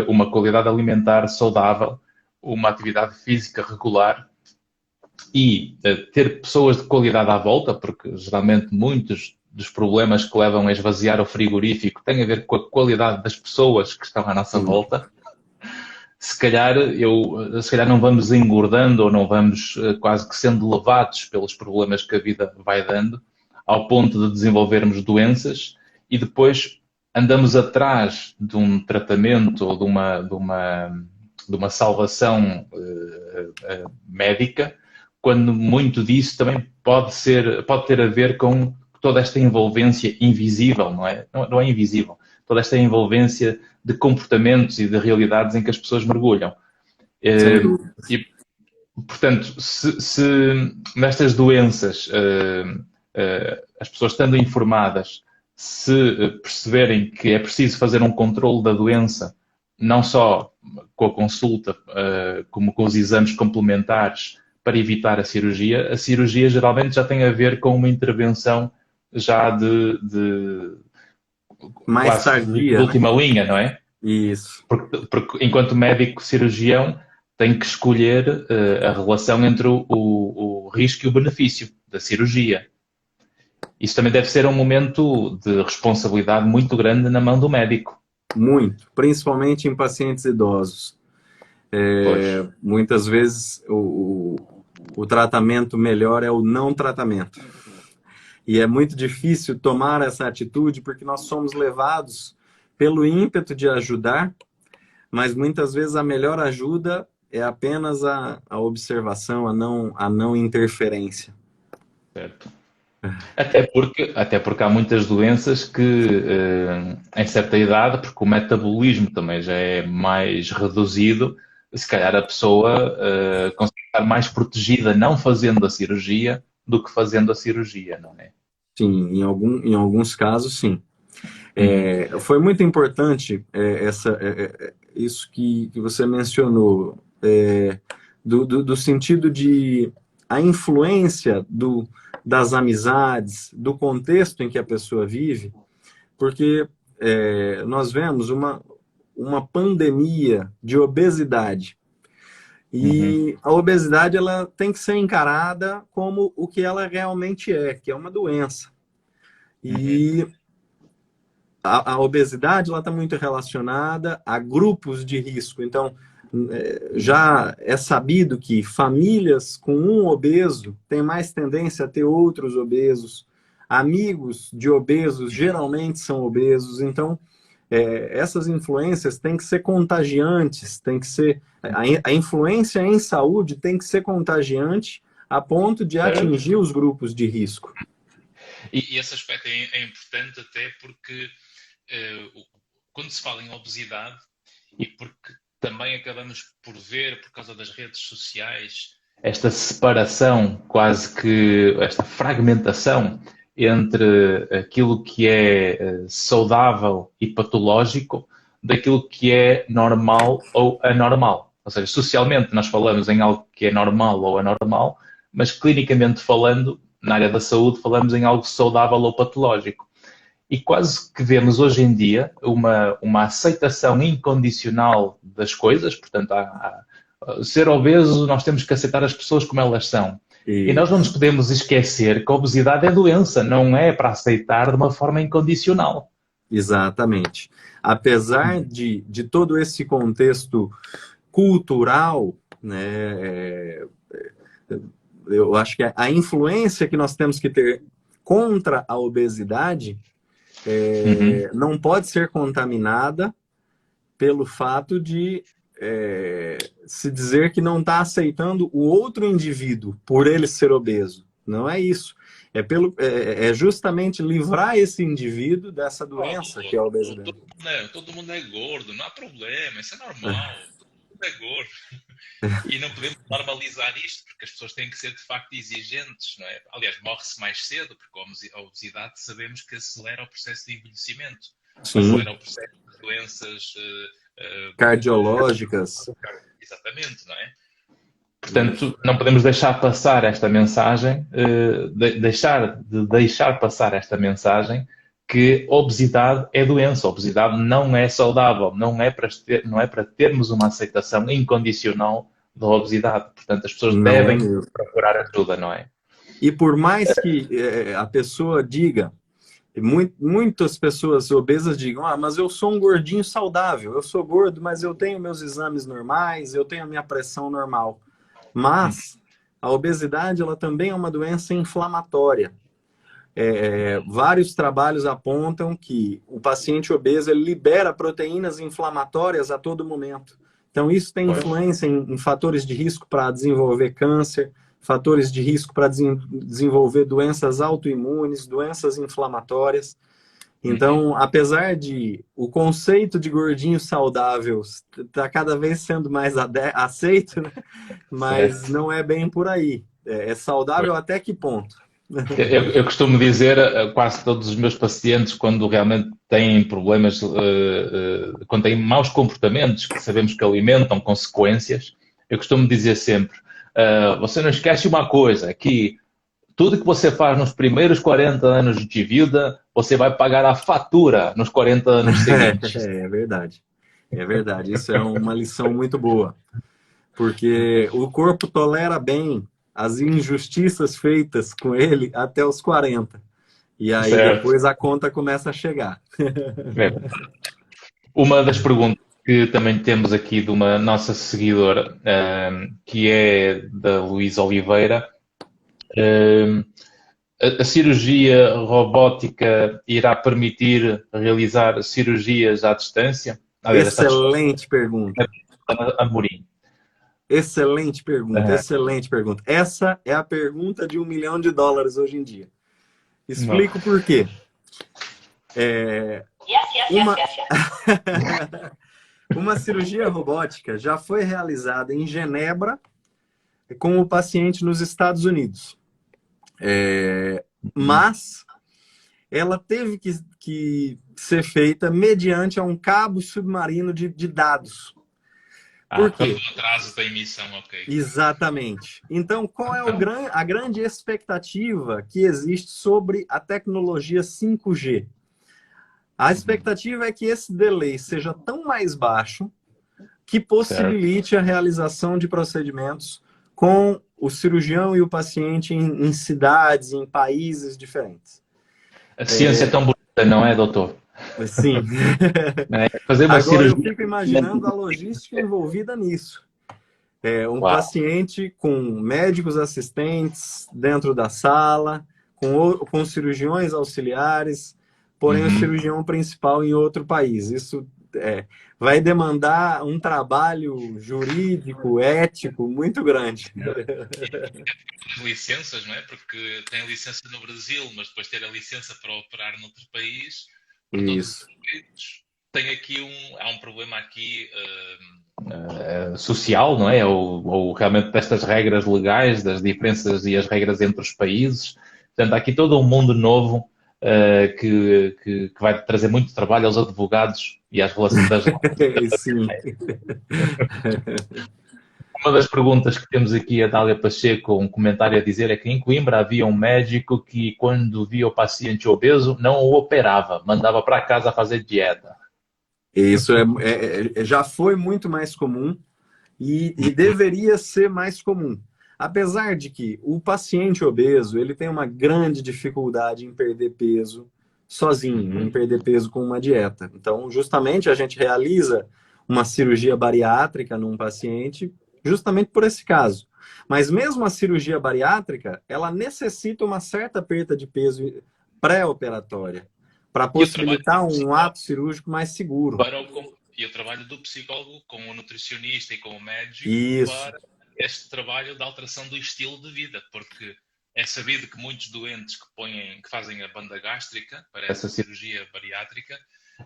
Speaker 2: uma qualidade alimentar saudável, uma atividade física regular e ter pessoas de qualidade à volta, porque geralmente muitos dos problemas que levam a esvaziar o frigorífico têm a ver com a qualidade das pessoas que estão à nossa volta. Se calhar não vamos engordando ou não vamos quase que sendo levados pelos problemas que a vida vai dando, ao ponto de desenvolvermos doenças e depois andamos atrás de um tratamento ou de uma salvação médica, quando muito disso também pode ter a ver com toda esta envolvência invisível, não é? Não é invisível. Toda esta envolvência de comportamentos e de realidades em que as pessoas mergulham. E, portanto, se nestas doenças as pessoas estando informadas, se perceberem que é preciso fazer um controle da doença, não só com a consulta, como com os exames complementares para evitar a cirurgia geralmente já tem a ver com uma intervenção já de
Speaker 3: mais tardia,
Speaker 2: de última linha, não é?
Speaker 3: Isso.
Speaker 2: Porque enquanto médico cirurgião tem que escolher a relação entre o risco e o benefício da cirurgia. Isso também deve ser um momento de responsabilidade muito grande na mão do médico.
Speaker 3: Muito, principalmente em pacientes idosos. Muitas vezes o tratamento melhor é o não tratamento. E é muito difícil tomar essa atitude porque nós somos levados pelo ímpeto de ajudar, mas muitas vezes a melhor ajuda é apenas a observação, a não interferência.
Speaker 2: Certo. Até porque há muitas doenças que, em certa idade, porque o metabolismo também já é mais reduzido, se calhar a pessoa consegue estar mais protegida não fazendo a cirurgia do que fazendo a cirurgia, não é?
Speaker 3: Sim, em alguns casos, sim. Foi muito importante isso que você mencionou, do sentido de a influência das amizades, do contexto em que a pessoa vive, porque nós vemos uma pandemia de obesidade. E a obesidade ela tem que ser encarada como o que ela realmente é, que é uma doença. E a obesidade ela está muito relacionada a grupos de risco. Então, já é sabido que famílias com um obeso têm mais tendência a ter outros obesos. Amigos de obesos geralmente são obesos. Então, essas influências têm que ser contagiantes, tem que ser a influência em saúde tem que ser contagiante a ponto de atingir os grupos de risco.
Speaker 2: E esse aspecto é importante até porque quando se fala em obesidade e porque também acabamos por ver, por causa das redes sociais, esta separação, quase que esta fragmentação entre aquilo que é saudável e patológico, daquilo que é normal ou anormal. Ou seja, socialmente nós falamos em algo que é normal ou anormal, mas clinicamente falando, na área da saúde, falamos em algo saudável ou patológico. E quase que vemos hoje em dia uma aceitação incondicional das coisas, portanto, ser obeso, nós temos que aceitar as pessoas como elas são. E nós não nos podemos esquecer que a obesidade é doença, não é para aceitar de uma forma incondicional.
Speaker 3: Exatamente. Apesar de todo esse contexto cultural, né, eu acho que a influência que nós temos que ter contra a obesidade não pode ser contaminada pelo fato de se dizer que não está aceitando o outro indivíduo por ele ser obeso. Não é isso. É justamente livrar esse indivíduo dessa doença que é a obesidade.
Speaker 4: Todo mundo é gordo, não há problema, isso é normal. Todo mundo é gordo. E não podemos normalizar isto, porque as pessoas têm que ser, de facto, exigentes, não é? Aliás, morre-se mais cedo, porque a obesidade sabemos que acelera o processo de envelhecimento.
Speaker 3: Sim.
Speaker 4: Acelera o processo de doenças
Speaker 3: cardiológicas.
Speaker 4: Exatamente, não é?
Speaker 2: Portanto, não podemos deixar passar esta mensagem, deixar passar esta mensagem que obesidade é doença, obesidade não é saudável, não é para termos uma aceitação incondicional da obesidade. Portanto, as pessoas devem procurar ajuda, não é?
Speaker 3: E por mais que a pessoa diga, muitas pessoas obesas digam, mas eu sou um gordinho saudável, eu sou gordo, mas eu tenho meus exames normais, eu tenho a minha pressão normal. Mas a obesidade ela também é uma doença inflamatória. Vários trabalhos apontam que o paciente obeso ele libera proteínas inflamatórias a todo momento. Então isso tem influência em fatores de risco para desenvolver câncer, fatores de risco para desenvolver doenças autoimunes, doenças inflamatórias. Então, apesar de o conceito de gordinho saudável está cada vez sendo mais aceito, né? Mas não é bem por aí. É saudável até que ponto?
Speaker 2: Eu costumo dizer a quase todos os meus pacientes, quando realmente têm problemas, quando têm maus comportamentos, que sabemos que alimentam consequências, eu costumo dizer sempre, você não esquece uma coisa, que tudo que você faz nos primeiros 40 anos de vida, você vai pagar a fatura nos 40 anos seguintes.
Speaker 3: É verdade. É verdade. Isso é uma lição muito boa. Porque o corpo tolera bem as injustiças feitas com ele até os 40. E aí depois a conta começa a chegar.
Speaker 2: Uma das perguntas que também temos aqui de uma nossa seguidora, que é da Luísa Oliveira, a cirurgia robótica irá permitir realizar cirurgias à distância?
Speaker 3: Excelente pergunta.
Speaker 2: Amorim.
Speaker 3: Excelente pergunta, excelente pergunta. Essa é a pergunta de $1 milhão hoje em dia. Explico por quê. Uma cirurgia robótica já foi realizada em Genebra com o paciente nos Estados Unidos. Mas ela teve que ser feita mediante um cabo submarino de dados. Por quê?
Speaker 4: O atraso da emissão, ok.
Speaker 3: Exatamente. Então, qual é a grande expectativa que existe sobre a tecnologia 5G? A expectativa é que esse delay seja tão mais baixo que possibilite a realização de procedimentos com o cirurgião e o paciente em cidades, em países diferentes.
Speaker 2: A ciência é tão bonita, não é, doutor?
Speaker 3: Sim.
Speaker 2: Fazer uma
Speaker 3: Agora
Speaker 2: cirurgia...
Speaker 3: eu fico imaginando a logística envolvida nisso. Paciente com médicos assistentes dentro da sala, com cirurgiões auxiliares, porém o cirurgião principal em outro país. Isso vai demandar um trabalho jurídico, ético, muito grande.
Speaker 4: Licenças, não é? Porque tem licença no Brasil, mas depois ter a licença para operar noutro país,
Speaker 3: isso.
Speaker 4: Tem aqui há um problema aqui
Speaker 2: social, não é? Ou realmente destas regras legais, das diferenças e as regras entre os países. Portanto, há aqui todo um mundo novo que vai trazer muito trabalho aos advogados e às relações.
Speaker 3: Sim.
Speaker 2: Uma das perguntas que temos aqui, a Dália Pacheco, um comentário a dizer, é que em Coimbra havia um médico que, quando via o paciente obeso, não o operava, mandava para casa fazer dieta.
Speaker 3: Isso já foi muito mais comum e deveria ser mais comum. Apesar de que o paciente obeso ele tem uma grande dificuldade em perder peso sozinho, em perder peso com uma dieta. Então, justamente, a gente realiza uma cirurgia bariátrica num paciente justamente por esse caso. Mas mesmo a cirurgia bariátrica, ela necessita uma certa perda de peso pré-operatória para possibilitar um ato cirúrgico mais seguro.
Speaker 4: E o trabalho do psicólogo com o nutricionista e com o médico para este trabalho da alteração do estilo de vida, porque é sabido que muitos doentes que fazem a banda gástrica para essa cirurgia bariátrica,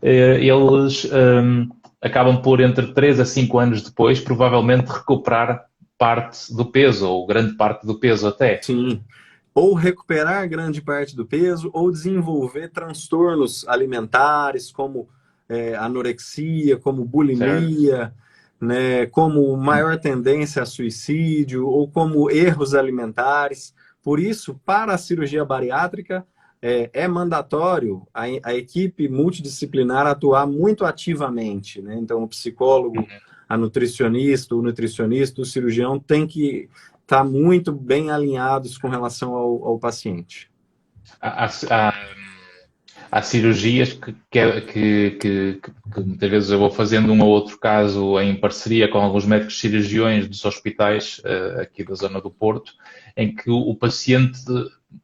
Speaker 2: eles acabam por, entre 3 a 5 anos depois, provavelmente recuperar parte do peso, ou grande parte do peso até.
Speaker 3: Sim. Ou recuperar grande parte do peso, ou desenvolver transtornos alimentares, como anorexia, como bulimia, né, como maior tendência a suicídio, ou como erros alimentares. Por isso, para a cirurgia bariátrica, é mandatório a equipe multidisciplinar atuar muito ativamente, né? Então, o psicólogo, a nutricionista, o cirurgião tem que estar muito bem alinhados com relação ao paciente.
Speaker 2: Há cirurgias que muitas vezes eu vou fazendo um ou outro caso em parceria com alguns médicos cirurgiões dos hospitais aqui da zona do Porto, em que o paciente,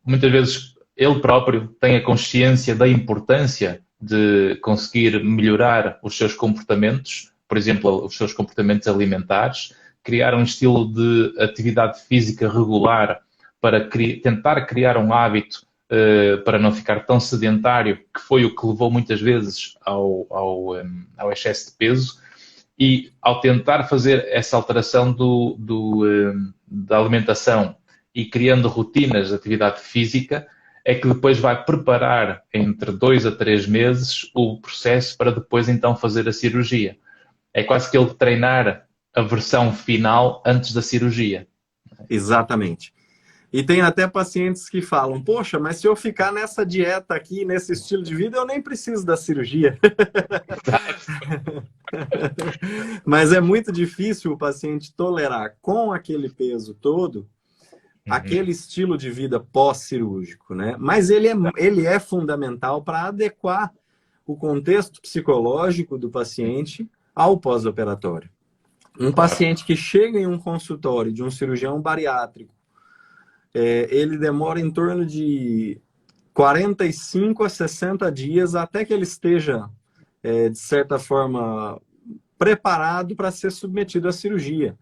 Speaker 2: muitas vezes, ele próprio tem a consciência da importância de conseguir melhorar os seus comportamentos, por exemplo, os seus comportamentos alimentares, criar um estilo de atividade física regular para tentar criar um hábito para não ficar tão sedentário, que foi o que levou muitas vezes ao excesso de peso, e ao tentar fazer essa alteração da alimentação e criando rotinas de atividade física, é que depois vai preparar entre 2 a 3 meses o processo para depois então fazer a cirurgia. É quase que ele treinar a versão final antes da cirurgia.
Speaker 3: Exatamente. E tem até pacientes que falam, poxa, mas se eu ficar nessa dieta aqui, nesse estilo de vida, eu nem preciso da cirurgia. Mas é muito difícil o paciente tolerar com aquele peso todo, aquele estilo de vida pós-cirúrgico, né? Mas ele é fundamental para adequar o contexto psicológico do paciente ao pós-operatório. Um paciente que chega em um consultório de um cirurgião bariátrico, ele demora em torno de 45 a 60 dias até que ele esteja, de certa forma, preparado para ser submetido à cirurgia.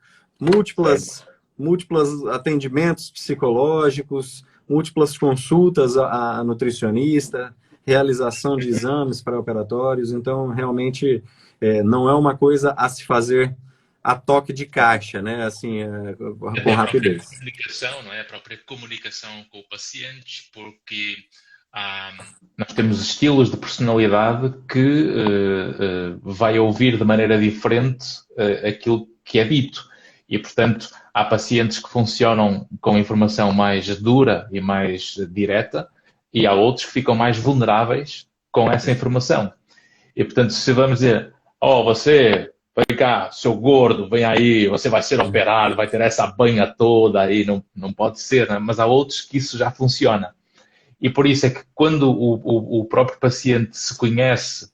Speaker 3: Múltiplos atendimentos psicológicos, múltiplas consultas a nutricionista, realização de exames pré-operatórios. Então, realmente, não é uma coisa a se fazer a toque de caixa, né? Assim, com rapidez.
Speaker 4: A comunicação, não é? A própria comunicação com o paciente, porque
Speaker 2: nós temos estilos de personalidade que vai ouvir de maneira diferente aquilo que é dito. E, portanto, há pacientes que funcionam com informação mais dura e mais direta, e há outros que ficam mais vulneráveis com essa informação. E, portanto, se vamos dizer, você... Vem cá, seu gordo, vem aí, você vai ser operado, vai ter essa banha toda aí, não pode ser, né? Mas há outros que isso já funciona. E por isso é que quando o próprio paciente se conhece,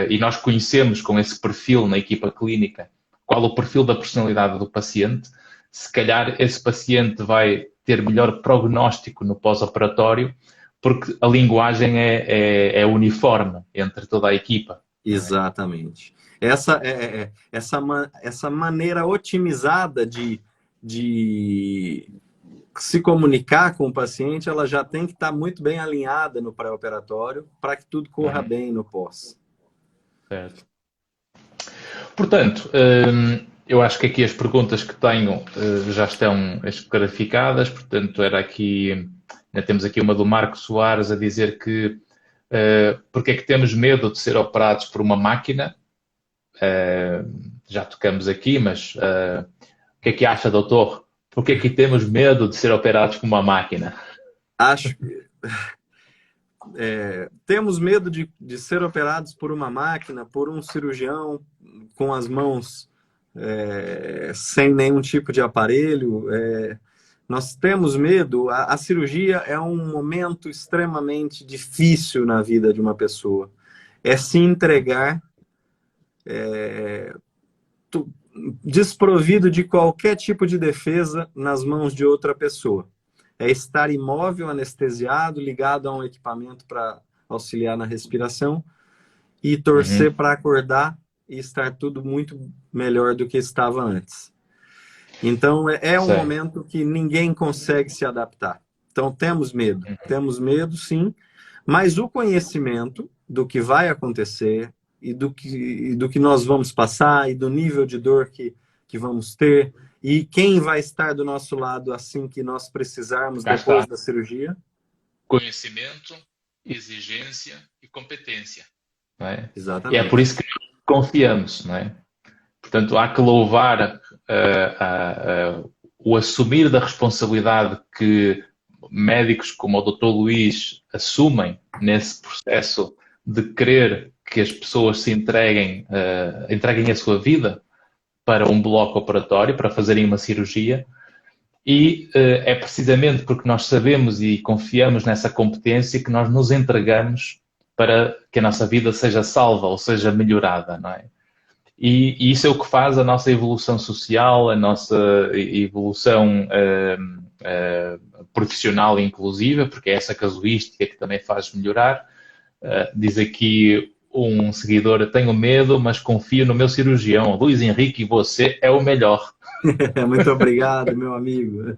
Speaker 2: e nós conhecemos com esse perfil na equipa clínica, qual o perfil da personalidade do paciente, se calhar esse paciente vai ter melhor prognóstico no pós-operatório, porque a linguagem é uniforme entre toda a equipa.
Speaker 3: Exatamente. Essa maneira otimizada de se comunicar com o paciente, ela já tem que estar muito bem alinhada no pré-operatório para que tudo corra bem no pós.
Speaker 2: Certo. Portanto, eu acho que aqui as perguntas que tenho já estão esclarificadas, portanto, era aqui Ainda temos aqui uma do Marco Soares a dizer que porque é que temos medo de ser operados por uma máquina? Já tocamos aqui, mas o que é que acha, doutor? Por que é que temos medo de ser operados por uma máquina?
Speaker 3: Acho que temos medo de ser operados por uma máquina, por um cirurgião com as mãos sem nenhum tipo de aparelho. Nós temos medo. A cirurgia é um momento extremamente difícil na vida de uma pessoa. É se entregar desprovido de qualquer tipo de defesa nas mãos de outra pessoa. É estar imóvel, anestesiado, ligado a um equipamento para auxiliar na respiração e torcer para acordar e estar tudo muito melhor do que estava antes. Então, é um momento que ninguém consegue se adaptar. Então, temos medo, sim, mas o conhecimento do que vai acontecer e do que nós vamos passar e do nível de dor que vamos ter e quem vai estar do nosso lado assim que nós precisarmos depois da cirurgia.
Speaker 4: Conhecimento, exigência e competência.
Speaker 2: Não é?
Speaker 3: Exatamente.
Speaker 2: E é por isso que confiamos, não é? Portanto, há que louvar o assumir da responsabilidade que médicos como o Dr. Luís assumem nesse processo de querer que as pessoas se entreguem a sua vida para um bloco operatório, para fazerem uma cirurgia, e é precisamente porque nós sabemos e confiamos nessa competência que nós nos entregamos para que a nossa vida seja salva ou seja melhorada, não é? E isso é o que faz a nossa evolução social, a nossa evolução profissional inclusiva, porque é essa casuística que também faz melhorar. Diz aqui um seguidor: tenho medo, mas confio no meu cirurgião. Luís Henrique, você é o melhor.
Speaker 3: Muito obrigado, meu amigo.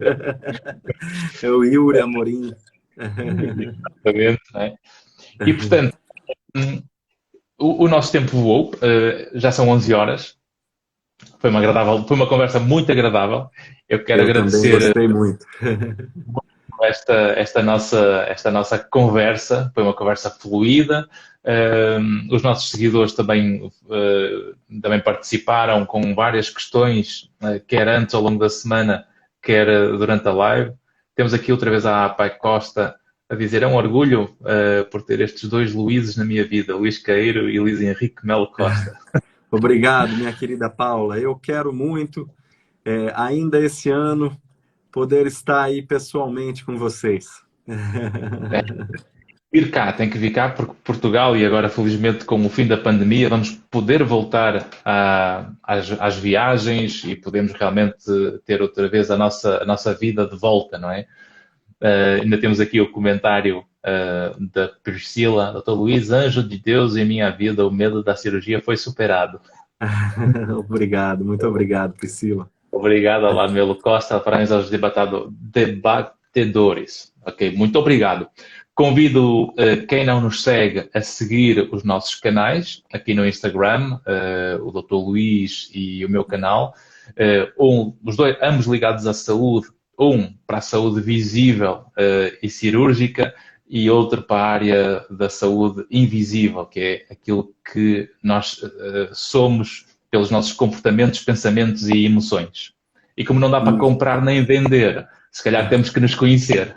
Speaker 3: É o Yuri Amorim.
Speaker 2: Exatamente, não é? E, portanto, o nosso tempo voou, já são 11 horas. Foi uma conversa muito agradável. Eu quero agradecer.
Speaker 3: Gostei muito.
Speaker 2: Esta nossa conversa, foi uma conversa fluida. Os nossos seguidores também participaram com várias questões, quer antes ao longo da semana, quer durante a live. Temos aqui outra vez a Pai Costa a dizer: é um orgulho por ter estes dois Luíses na minha vida, Luís Caeiro e Luís Henrique Melo Costa.
Speaker 3: Obrigado, minha querida Paula. Eu quero muito, ainda esse ano, poder estar aí pessoalmente com vocês.
Speaker 2: Tem que vir cá, porque Portugal, e agora felizmente com o fim da pandemia, vamos poder voltar às viagens e podemos realmente ter outra vez a nossa vida de volta, não é? Ainda temos aqui o comentário da Priscila: Dr. Luís, anjo de Deus em minha vida, o medo da cirurgia foi superado.
Speaker 3: Obrigado, muito obrigado, Priscila.
Speaker 2: Obrigado, Olá, Melo Costa. Parabéns aos debatedores. Ok, muito obrigado. Convido quem não nos segue a seguir os nossos canais aqui no Instagram, o Dr. Luís e o meu canal. Os dois, ambos ligados à saúde, um para a saúde visível e cirúrgica e outro para a área da saúde invisível, que é aquilo que nós somos pelos nossos comportamentos, pensamentos e emoções. E como não dá para comprar nem vender, se calhar temos que nos conhecer.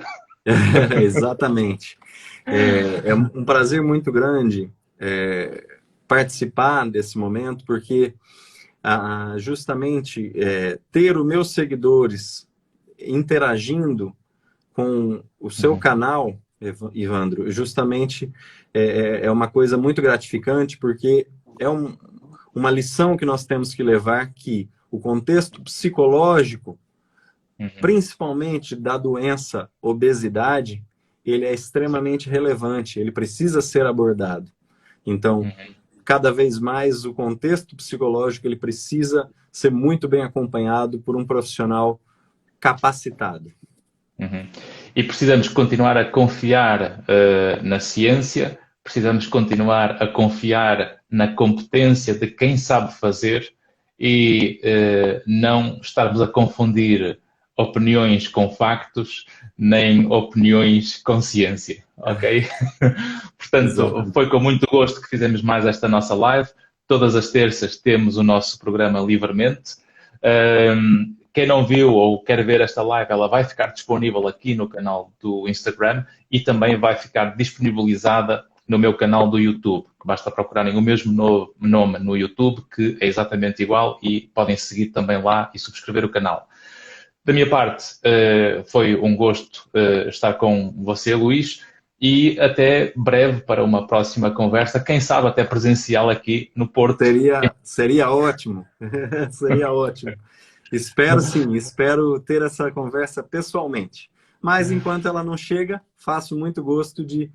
Speaker 3: Exatamente. É um prazer muito grande participar desse momento, porque justamente ter os meus seguidores interagindo com o seu canal, Ivandro, justamente é uma coisa muito gratificante, porque é uma lição que nós temos que levar, que o contexto psicológico, principalmente da doença obesidade, ele é extremamente relevante, ele precisa ser abordado. Então, cada vez mais o contexto psicológico ele precisa ser muito bem acompanhado por um profissional capacitado.
Speaker 2: E precisamos continuar a confiar na ciência, precisamos continuar a confiar na competência de quem sabe fazer e não estarmos a confundir opiniões com factos, nem opiniões com ciência, ok? Portanto, foi com muito gosto que fizemos mais esta nossa live. Todas as terças temos o nosso programa Livremente. Quem não viu ou quer ver esta live, ela vai ficar disponível aqui no canal do Instagram e também vai ficar disponibilizada no meu canal do YouTube, que basta procurarem o mesmo nome no YouTube, que é exatamente igual, e podem seguir também lá e subscrever o canal. Da minha parte, foi um gosto estar com você, Luís, e até breve para uma próxima conversa, quem sabe até presencial aqui no Porto.
Speaker 3: Seria ótimo, seria ótimo. Espero sim, espero ter essa conversa pessoalmente. Mas enquanto ela não chega, faço muito gosto de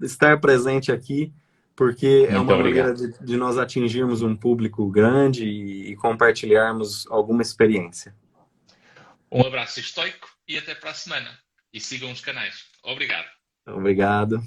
Speaker 3: estar presente aqui, porque é uma maneira de nós atingirmos um público grande e compartilharmos alguma experiência.
Speaker 4: Um abraço estoico e até para a semana. E sigam os canais. Obrigado.
Speaker 3: Obrigado.